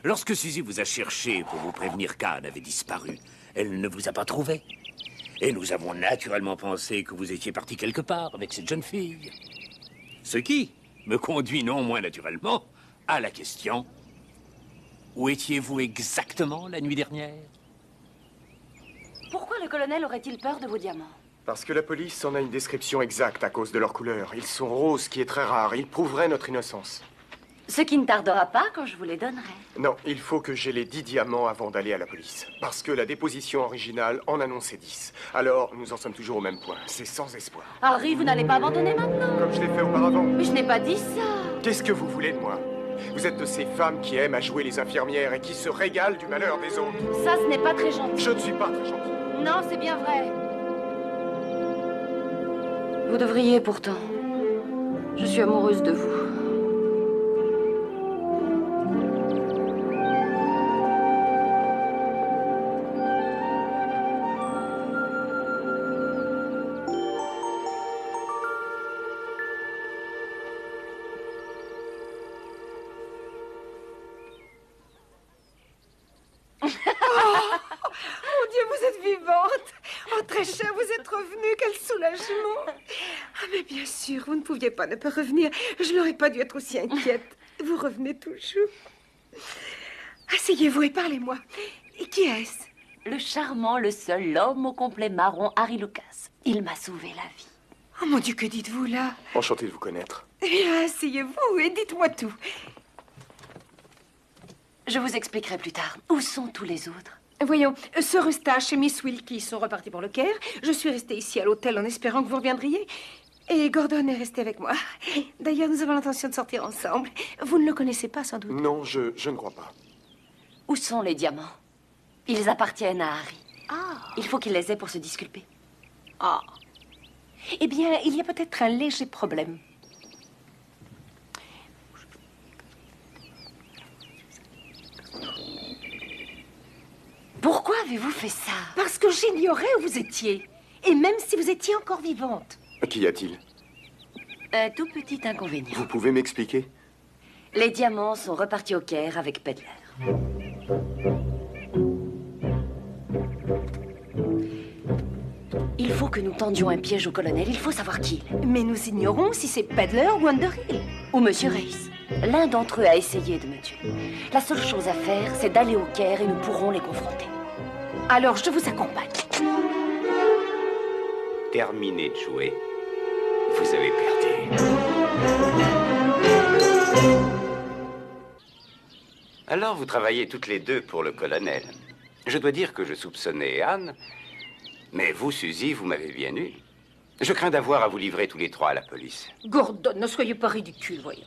Lorsque Suzy vous a cherché pour vous prévenir qu'Anne avait disparu, elle ne vous a pas trouvé. Et nous avons naturellement pensé que vous étiez parti quelque part avec cette jeune fille. Ce qui me conduit non moins naturellement à la question: où étiez-vous exactement la nuit dernière?
Pourquoi le colonel aurait-il peur de vos diamants?
Parce que la police en a une description exacte à cause de leur couleur. Ils sont roses, qui est très rare. Ils prouveraient notre innocence.
Ce qui ne tardera pas quand je vous les donnerai.
Non, il faut que j'ai les 10 diamants avant d'aller à la police. Parce que la déposition originale en annonçait 10. Alors, nous en sommes toujours au même point. C'est sans espoir.
Harry, vous n'allez pas abandonner maintenant?
Comme je l'ai fait auparavant.
Mais je n'ai pas dit ça.
Qu'est-ce que vous voulez de moi? Vous êtes de ces femmes qui aiment à jouer les infirmières et qui se régalent du malheur des autres.
Ça, ce n'est pas très gentil.
Je ne suis pas très gentil.
Non, c'est bien vrai. Vous devriez pourtant. Je suis amoureuse de vous.
très cher, vous êtes revenu, quel soulagement. Ah, mais bien sûr, vous ne pouviez pas ne pas revenir. Je n'aurais pas dû être aussi inquiète. Vous revenez toujours. Asseyez-vous et parlez-moi. Et qui est-ce?
Le charmant, le seul, l'homme au complet marron, Harry Lucas. Il m'a sauvé la vie.
Oh mon Dieu, que dites-vous là?
Enchanté de vous connaître.
Eh bien, asseyez-vous et dites-moi tout.
Je vous expliquerai plus tard. Où sont tous les autres?
Voyons, Sir Eustache et Miss Wilkie sont repartis pour le Caire. Je suis restée ici à l'hôtel en espérant que vous reviendriez. Et Gordon est resté avec moi. D'ailleurs, nous avons l'intention de sortir ensemble. Vous ne le connaissez pas, sans doute?
Non, je ne crois pas.
Où sont les diamants? Ils appartiennent à Harry.
Ah.
Il faut qu'il les ait pour se disculper.
Ah. Eh bien, il y a peut-être un léger problème.
Pourquoi avez-vous fait ça?
Parce que j'ignorais où vous étiez. Et même si vous étiez encore vivante.
Qu'y a-t-il?
Un tout petit inconvénient.
Vous pouvez m'expliquer?
Les diamants sont repartis au Caire avec Pedler. Il faut que nous tendions un piège au colonel. Il faut savoir qui il est.
Mais nous ignorons si c'est Pedler ou Underhill.
Ou Monsieur Race. L'un d'entre eux a essayé de me tuer. La seule chose à faire, c'est d'aller au Caire et nous pourrons les confronter.
Alors, je vous accompagne.
Terminez de jouer. Vous avez perdu. Alors, vous travaillez toutes les deux pour le colonel. Je dois dire que je soupçonnais Anne, mais vous, Suzy, vous m'avez bien eu. Je crains d'avoir à vous livrer tous les trois à la police.
Gordon, ne soyez pas ridicule, voyons.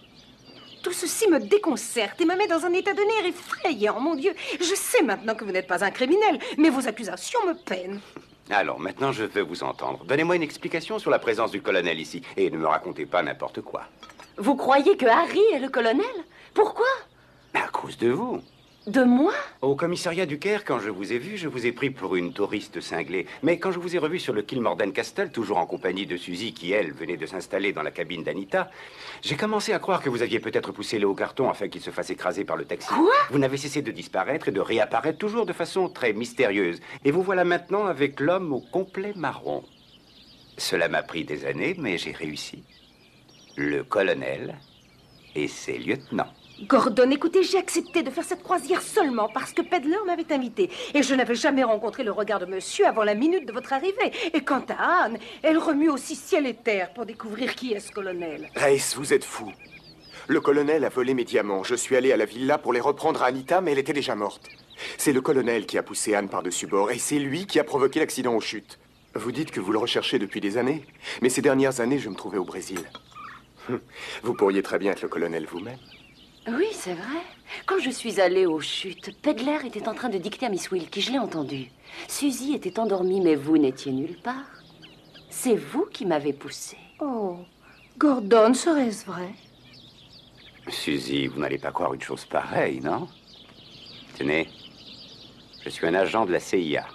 Tout ceci me déconcerte et me met dans un état de nerfs effrayant, mon Dieu. Je sais maintenant que vous n'êtes pas un criminel, mais vos accusations me peinent.
Alors, maintenant, je veux vous entendre. Donnez-moi une explication sur la présence du colonel ici, et ne me racontez pas n'importe quoi.
Vous croyez que Harry est le colonel? Pourquoi?
À cause de vous.
De moi?
Au commissariat du Caire, quand je vous ai vu, je vous ai pris pour une touriste cinglée. Mais quand je vous ai revu sur le Kilmorden Castle, toujours en compagnie de Suzy, qui, elle, venait de s'installer dans la cabine d'Anita, j'ai commencé à croire que vous aviez peut-être poussé Léo Carton afin qu'il se fasse écraser par le taxi.
Quoi?
Vous n'avez cessé de disparaître et de réapparaître toujours de façon très mystérieuse. Et vous voilà maintenant avec l'homme au complet marron. Cela m'a pris des années, mais j'ai réussi. Le colonel et ses lieutenants.
Gordon, écoutez, j'ai accepté de faire cette croisière seulement parce que Pedler m'avait invité. Et je n'avais jamais rencontré le regard de monsieur avant la minute de votre arrivée. Et quant à Anne, elle remue aussi ciel et terre pour découvrir qui est ce colonel.
Race, vous êtes fou. Le colonel a volé mes diamants. Je suis allé à la villa pour les reprendre à Anita, mais elle était déjà morte. C'est le colonel qui a poussé Anne par-dessus bord et c'est lui qui a provoqué l'accident aux chutes. Vous dites que vous le recherchez depuis des années, mais ces dernières années, je me trouvais au Brésil. Vous pourriez très bien être le colonel vous-même.
Oui, c'est vrai. Quand je suis allée aux chutes, Pedler était en train de dicter à Miss Wilkie, je l'ai entendu. Suzy était endormie, mais vous n'étiez nulle part. C'est vous qui m'avez poussée.
Oh, Gordon, serait-ce vrai?
Suzy, vous n'allez pas croire une chose pareille, non? Tenez, je suis un agent de la CIA.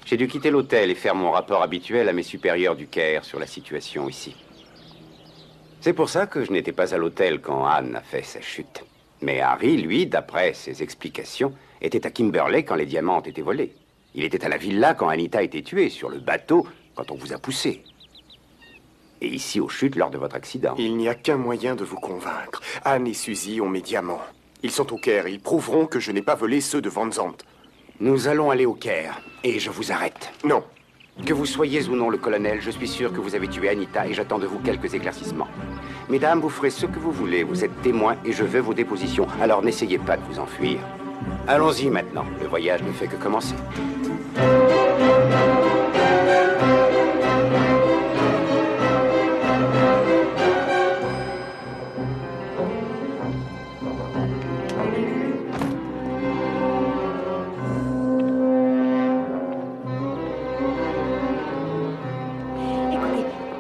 J'ai dû quitter l'hôtel et faire mon rapport habituel à mes supérieurs du Caire sur la situation ici. C'est pour ça que je n'étais pas à l'hôtel quand Anne a fait sa chute. Mais Harry, lui, d'après ses explications, était à Kimberley quand les diamants ont été volés. Il était à la villa quand Anita a été tuée, sur le bateau quand on vous a poussé. Et ici aux chutes lors de votre accident.
Il n'y a qu'un moyen de vous convaincre. Anne et Suzy ont mes diamants. Ils sont au Caire. Ils prouveront que je n'ai pas volé ceux de Van Zandt.
Nous allons aller au Caire. Et je vous arrête.
Non.
Que vous soyez ou non le colonel, je suis sûr que vous avez tué Anita et j'attends de vous quelques éclaircissements. Mesdames, vous ferez ce que vous voulez. Vous êtes témoins et je veux vos dépositions. Alors n'essayez pas de vous enfuir. Allons-y maintenant. Le voyage ne fait que commencer.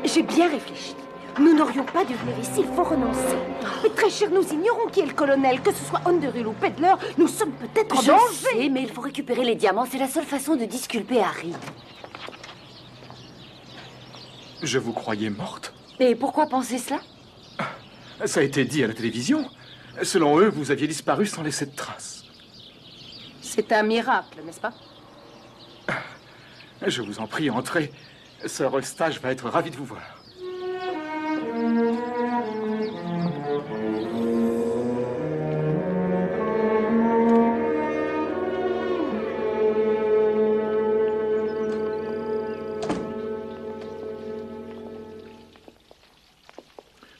J'ai bien réfléchi. Nous n'aurions pas dû venir ici, il faut renoncer. Mais très cher, nous ignorons qui est le colonel. Que ce soit Underhill ou Pedler, nous sommes peut-être en danger.
Je sais, mais il faut récupérer les diamants. C'est la seule façon de disculper Harry.
Je vous croyais morte.
Et pourquoi penser cela?
Ça a été dit à la télévision. Selon eux, vous aviez disparu sans laisser de traces.
C'est un miracle, n'est-ce pas?
Je vous en prie, entrez. Sir Eustache va être ravi de vous voir.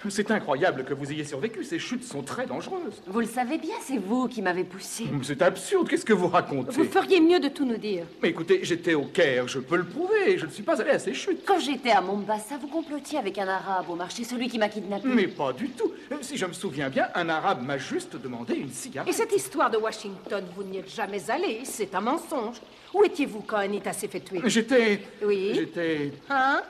C'est incroyable que vous ayez survécu. Ces chutes sont très dangereuses.
Vous le savez bien, c'est vous qui m'avez poussé.
C'est absurde. Qu'est-ce que vous racontez?
Vous feriez mieux de tout nous dire.
Mais écoutez, j'étais au Caire, je peux le prouver. Je ne suis pas allé à ces chutes.
Quand j'étais à Mombasa, vous complotiez avec un arabe au marché, celui qui m'a kidnappé.
Mais pas du tout. Si je me souviens bien, un arabe m'a juste demandé une cigarette.
Et cette histoire de Washington, vous n'y êtes jamais allé. C'est un mensonge. Où étiez-vous quand Anita s'est fait tuer?
Oui.
Hein?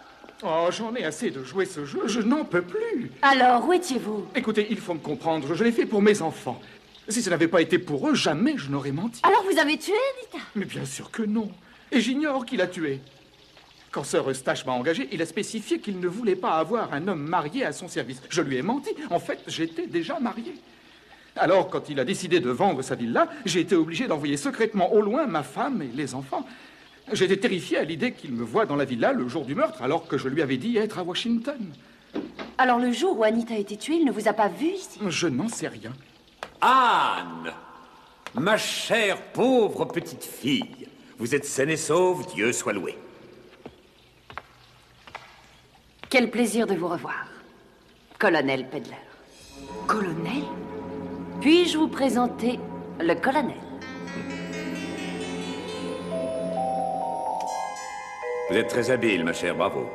Oh, j'en ai assez de jouer ce jeu, je n'en peux plus.
Alors, où étiez-vous?
Écoutez, il faut me comprendre, je l'ai fait pour mes enfants. Si ce n'avait pas été pour eux, jamais je n'aurais menti.
Alors vous avez tué Anita?
Mais bien sûr que non. Et j'ignore qui l'a tué. Quand Sir Eustache m'a engagé, il a spécifié qu'il ne voulait pas avoir un homme marié à son service. Je lui ai menti. En fait, j'étais déjà marié. Alors, quand il a décidé de vendre sa villa, j'ai été obligé d'envoyer secrètement au loin ma femme et les enfants. J'étais terrifié à l'idée qu'il me voie dans la villa le jour du meurtre, alors que je lui avais dit être à Washington.
Alors le jour où Anita a été tuée, il ne vous a pas vu ici?
Je n'en sais rien.
Anne, ma chère pauvre petite fille, vous êtes saine et sauve, Dieu soit loué.
Quel plaisir de vous revoir, colonel Pedler.
Colonel?
Puis-je vous présenter le colonel?
Vous êtes très habile, ma chère, bravo.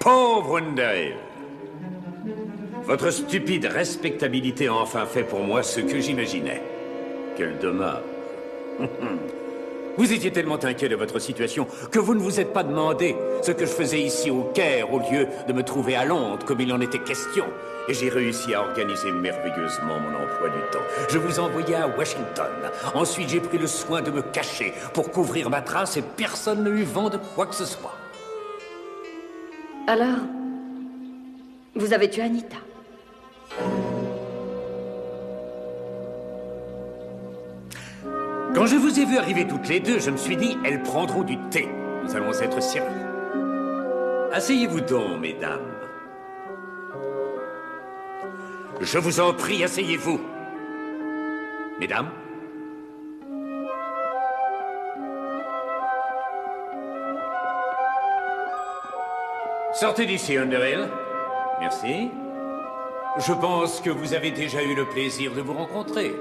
Pauvre Underhill. Votre stupide respectabilité a enfin fait pour moi ce que j'imaginais. Quel dommage. Vous étiez tellement inquiet de votre situation que vous ne vous êtes pas demandé ce que je faisais ici au Caire au lieu de me trouver à Londres comme il en était question. Et j'ai réussi à organiser merveilleusement mon emploi du temps. Je vous envoyais à Washington. Ensuite, j'ai pris le soin de me cacher pour couvrir ma trace et personne ne eut vent de quoi que ce soit.
Alors, vous avez tué Anita?
Quand je vous ai vu arriver toutes les deux, je me suis dit, elles prendront du thé. Nous allons être servis. Asseyez-vous donc, mesdames. Je vous en prie, asseyez-vous. Mesdames. Sortez d'ici, Underhill. Merci. Je pense que vous avez déjà eu le plaisir de vous rencontrer.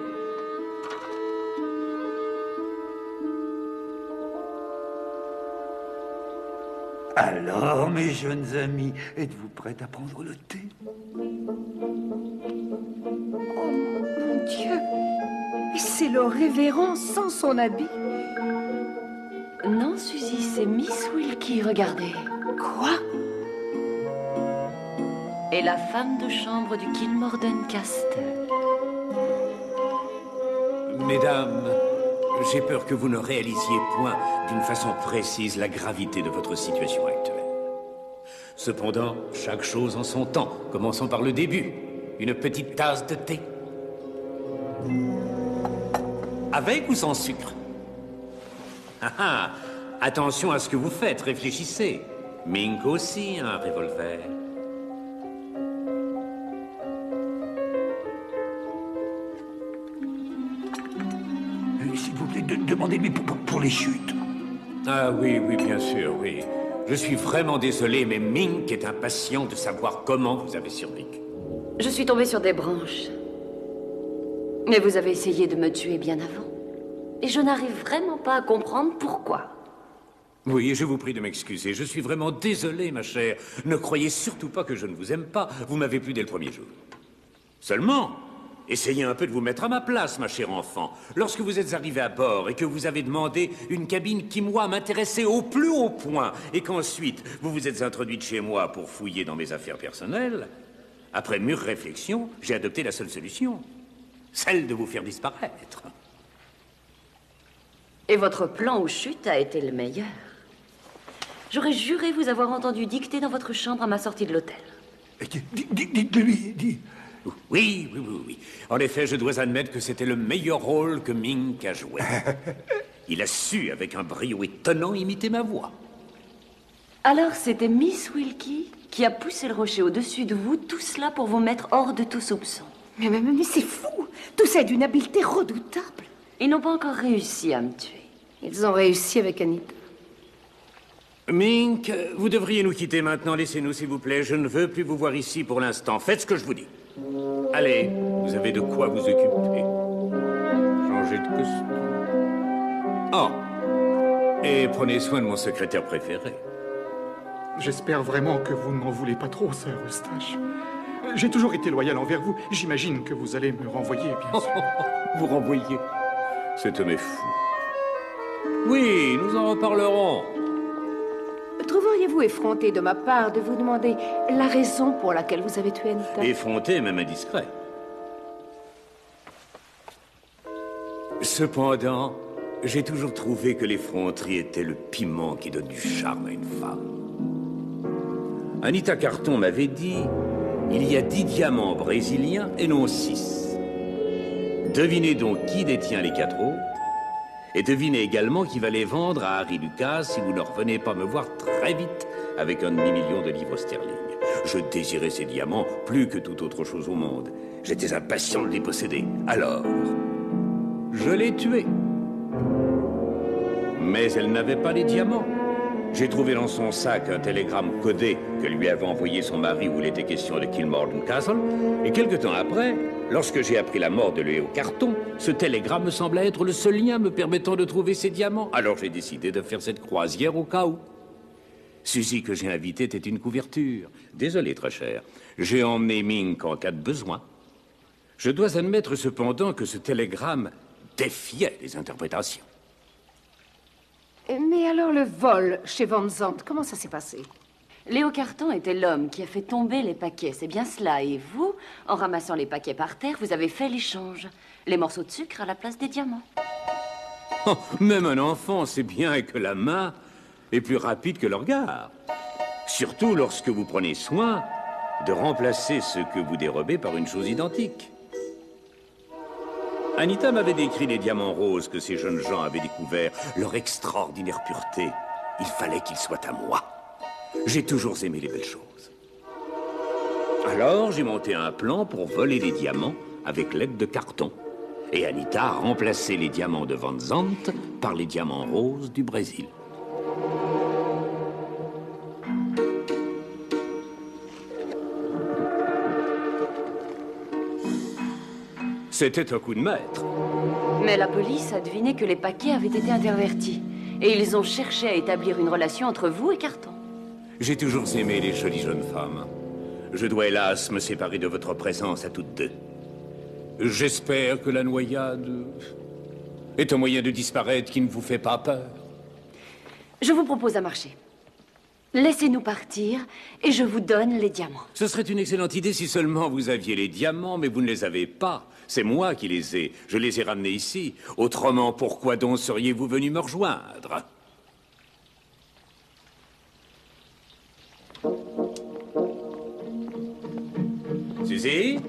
Alors, mes jeunes amis, êtes-vous prêts à prendre le thé?
Oh, mon Dieu! C'est le révérend sans son habit?
Non, Suzy, c'est Miss Wilkie, regardez.
Quoi?
Et la femme de chambre du Kilmorden Castle.
Mesdames, j'ai peur que vous ne réalisiez point d'une façon précise la gravité de votre situation actuelle. Cependant, chaque chose en son temps. Commençons par le début. Une petite tasse de thé. Avec ou sans sucre? Ah ah! Attention à ce que vous faites, réfléchissez. Mink aussi a un revolver.
S'il vous plaît, demandez-lui pour les chutes.
Ah oui, oui, bien sûr, oui. Je suis vraiment désolé, mais Mink est impatient de savoir comment vous avez survécu.
Je suis tombée sur des branches. Mais vous avez essayé de me tuer bien avant. Et je n'arrive vraiment pas à comprendre pourquoi.
Oui, je vous prie de m'excuser. Je suis vraiment désolé, ma chère. Ne croyez surtout pas que je ne vous aime pas. Vous m'avez plu dès le premier jour. Seulement, essayez un peu de vous mettre à ma place, ma chère enfant. Lorsque vous êtes arrivé à bord et que vous avez demandé une cabine qui, moi, m'intéressait au plus haut point, et qu'ensuite, vous vous êtes introduite chez moi pour fouiller dans mes affaires personnelles, après mûre réflexion, j'ai adopté la seule solution. Celle de vous faire disparaître.
Et votre plan aux chutes a été le meilleur. J'aurais juré vous avoir entendu dicter dans votre chambre à ma sortie de l'hôtel.
Dites-lui, dites.
Oui. En effet, je dois admettre que c'était le meilleur rôle que Mink a joué. Il a su, avec un brio étonnant, imiter ma voix.
Alors c'était Miss Wilkie qui a poussé le rocher au-dessus de vous, tout cela pour vous mettre hors de tout soupçon.
Mais c'est fou! Tout ça est d'une habileté redoutable.
Ils n'ont pas encore réussi à me tuer.
Ils ont réussi avec Anita.
Mink, vous devriez nous quitter maintenant. Laissez-nous, s'il vous plaît. Je ne veux plus vous voir ici pour l'instant. Faites ce que je vous dis. Allez, vous avez de quoi vous occuper. Changez de costume. Oh! Et prenez soin de mon secrétaire préféré.
J'espère vraiment que vous ne m'en voulez pas trop, Sir Eustache. J'ai toujours été loyal envers vous. J'imagine que vous allez me renvoyer, bien sûr.
Vous renvoyer? Cet homme est fou. Oui, nous en reparlerons.
Trouveriez-vous effronté de ma part de vous demander la raison pour laquelle vous avez tué Anita?
Effronté, même indiscret. Cependant, j'ai toujours trouvé que l'effronterie était le piment qui donne du charme à une femme. Anita Carton m'avait dit, il y a 10 diamants brésiliens et non 6. Devinez donc qui détient les 4 autres, et devinez également qui va les vendre à Harry Lucas si vous ne revenez pas me voir très vite avec un demi-million de livres sterling. Je désirais ces diamants plus que toute autre chose au monde. J'étais impatient de les posséder. Alors, je l'ai tuée. Mais elle n'avait pas les diamants. J'ai trouvé dans son sac un télégramme codé que lui avait envoyé son mari où il était question de Kilmorden Castle. Et quelque temps après, lorsque j'ai appris la mort de Léo Carton, ce télégramme me semblait être le seul lien me permettant de trouver ces diamants. Alors j'ai décidé de faire cette croisière au cas où. Suzy que j'ai invitée était une couverture. Désolé, très cher. J'ai emmené Mink en cas de besoin. Je dois admettre cependant que ce télégramme défiait les interprétations.
Mais alors le vol chez Van Zandt, comment ça s'est passé?
Léo Carton était l'homme qui a fait tomber les paquets, c'est bien cela. Et vous, en ramassant les paquets par terre, vous avez fait l'échange. Les morceaux de sucre à la place des diamants.
Oh, même un enfant sait bien que la main est plus rapide que le regard. Surtout lorsque vous prenez soin de remplacer ce que vous dérobez par une chose identique. Anita m'avait décrit les diamants roses que ces jeunes gens avaient découverts, leur extraordinaire pureté. Il fallait qu'ils soient à moi. J'ai toujours aimé les belles choses. Alors, j'ai monté un plan pour voler les diamants avec l'aide de Carton. Et Anita a remplacé les diamants de Van Zandt par les diamants roses du Brésil. C'était un coup de maître.
Mais la police a deviné que les paquets avaient été intervertis. Et ils ont cherché à établir une relation entre vous et Carton.
J'ai toujours aimé les jolies jeunes femmes. Je dois hélas me séparer de votre présence à toutes deux. J'espère que la noyade est un moyen de disparaître qui ne vous fait pas peur.
Je vous propose un marché. Laissez-nous partir et je vous donne les diamants.
Ce serait une excellente idée si seulement vous aviez les diamants, mais vous ne les avez pas. C'est moi qui les ai. Je les ai ramenés ici. Autrement, pourquoi donc seriez-vous venu me rejoindre? Suzy,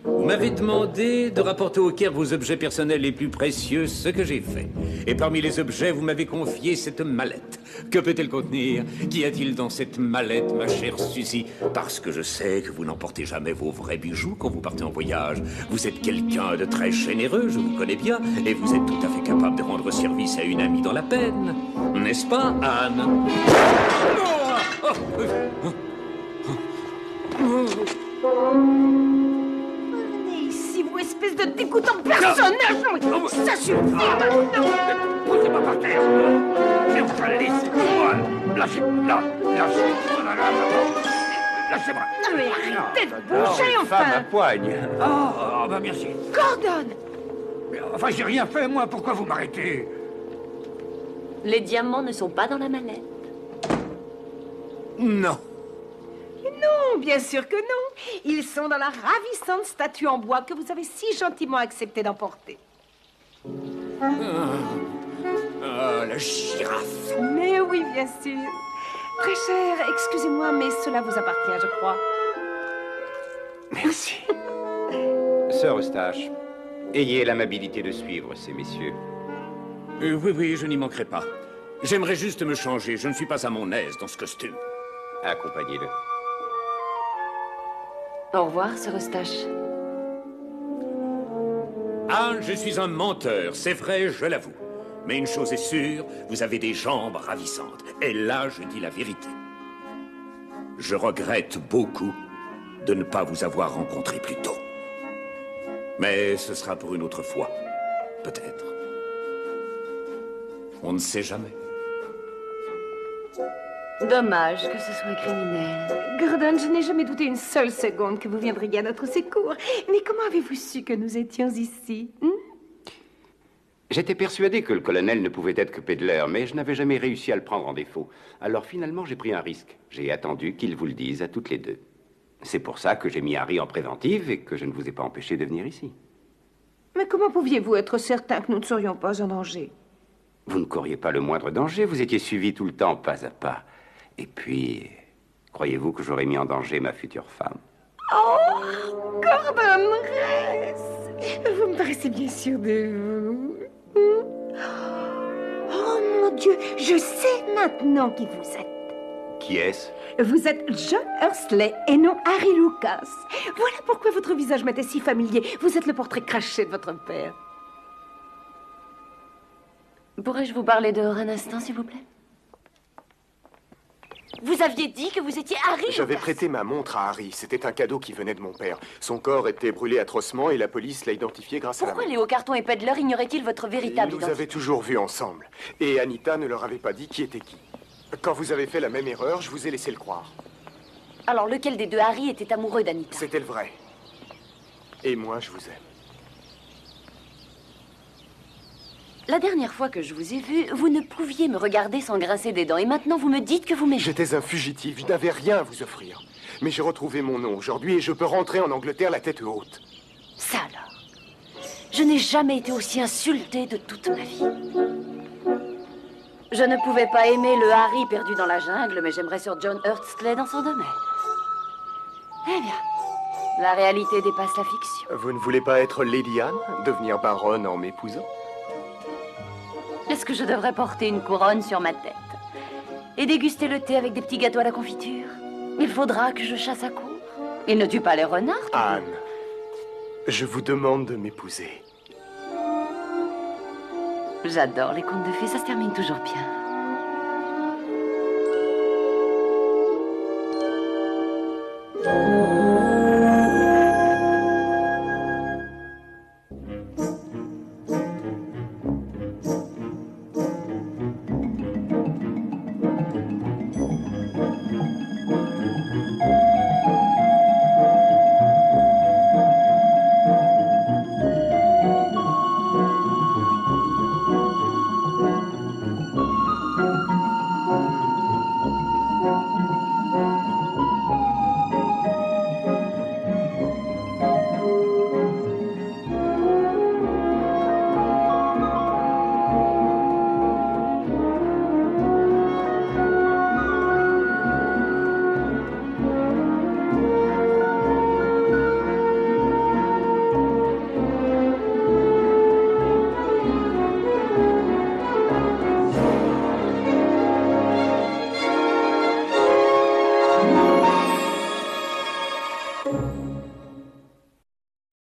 vous m'avez demandé de rapporter au Caire vos objets personnels les plus précieux, ce que j'ai fait. Et parmi les objets, vous m'avez confié cette mallette. Que peut-elle contenir? Qu'y a-t-il dans cette mallette, ma chère Suzy? Parce que je sais que vous n'emportez jamais vos vrais bijoux quand vous partez en voyage. Vous êtes quelqu'un de très généreux, je vous connais bien, et vous êtes tout à fait capable de rendre service à une amie dans la peine. N'est-ce pas, Anne?
Revenez ici, vous espèce de dégoûtant personnage! Ça suffit maintenant!
Posez-moi par terre! Et enfin, laissez-moi! Lâchez-moi! Lâchez-moi!
Non mais arrêtez de bouger, enfin!
poigne!
Oh, bah merci!
Gordon!
Mais enfin, j'ai rien fait, moi, pourquoi vous m'arrêtez?
Les diamants ne sont pas dans la mallette.
Non.
Non, bien sûr que non. Ils sont dans la ravissante statue en bois que vous avez si gentiment accepté d'emporter.
La girafe.
Mais oui, bien sûr. Très cher, excusez-moi, mais cela vous appartient, je crois.
Merci. Sœur Eustache, ayez l'amabilité de suivre ces messieurs.
Oui, oui, je n'y manquerai pas. J'aimerais juste me changer. Je ne suis pas à mon aise dans ce costume.
Accompagnez-le.
Au revoir, Sir Eustache.
Anne, je suis un menteur, c'est vrai, je l'avoue. Mais une chose est sûre, vous avez des jambes ravissantes. Et là, je dis la vérité. Je regrette beaucoup de ne pas vous avoir rencontré plus tôt. Mais ce sera pour une autre fois, peut-être. On ne sait jamais.
Dommage que ce soit criminel.
Gordon, je n'ai jamais douté une seule seconde que vous viendriez à notre secours. Mais comment avez-vous su que nous étions ici?
J'étais persuadé que le colonel ne pouvait être que Pedler, mais je n'avais jamais réussi à le prendre en défaut. Alors finalement, j'ai pris un risque. J'ai attendu qu'ils vous le disent à toutes les deux. C'est pour ça que j'ai mis Harry en préventive et que je ne vous ai pas empêché de venir ici.
Mais comment pouviez-vous être certain que nous ne serions pas en danger?
Vous ne couriez pas le moindre danger, vous étiez suivi tout le temps, pas à pas. Et puis, croyez-vous que j'aurais mis en danger ma future femme?
Oh, Gordon Ress! Vous me paraissez bien sûr de vous. Oh mon Dieu, je sais maintenant qui vous êtes.
Qui est-ce?
Vous êtes John Hursley et non Harry Lucas. Voilà pourquoi votre visage m'était si familier. Vous êtes le portrait craché de votre père.
Pourrais-je vous parler dehors un instant, s'il vous plaît? Vous aviez dit que vous étiez Harry Lucas.
J'avais prêté ma montre à Harry. C'était un cadeau qui venait de mon père. Son corps était brûlé atrocement et la police l'a identifié grâce à la
Pourquoi
montre.
Léo Carton et Pedler ignoraient-ils votre véritable
Ils nous
identité?
avaient toujours vus ensemble. Et Anita ne leur avait pas dit qui était qui. Quand vous avez fait la même erreur, je vous ai laissé le croire.
Alors, lequel des deux Harry était amoureux d'Anita?
C'était le vrai. Et moi, je vous aime.
La dernière fois que je vous ai vu, vous ne pouviez me regarder sans grincer des dents. Et maintenant, vous me dites que vous m'aimez.
J'étais un fugitif, je n'avais rien à vous offrir. Mais j'ai retrouvé mon nom aujourd'hui et je peux rentrer en Angleterre la tête haute.
Ça alors. Je n'ai jamais été aussi insultée de toute ma vie. Je ne pouvais pas aimer le Harry perdu dans la jungle, mais j'aimerais Sir John Hursley dans son domaine. Eh bien, la réalité dépasse la fiction.
Vous ne voulez pas être Lady Anne, devenir baronne en m'épousant?
Est-ce que je devrais porter une couronne sur ma tête et déguster le thé avec des petits gâteaux à la confiture? Il faudra que je chasse à court. Il ne tue pas les renards.
Anne, je vous demande de m'épouser.
J'adore les contes de fées, ça se termine toujours bien.
Oh.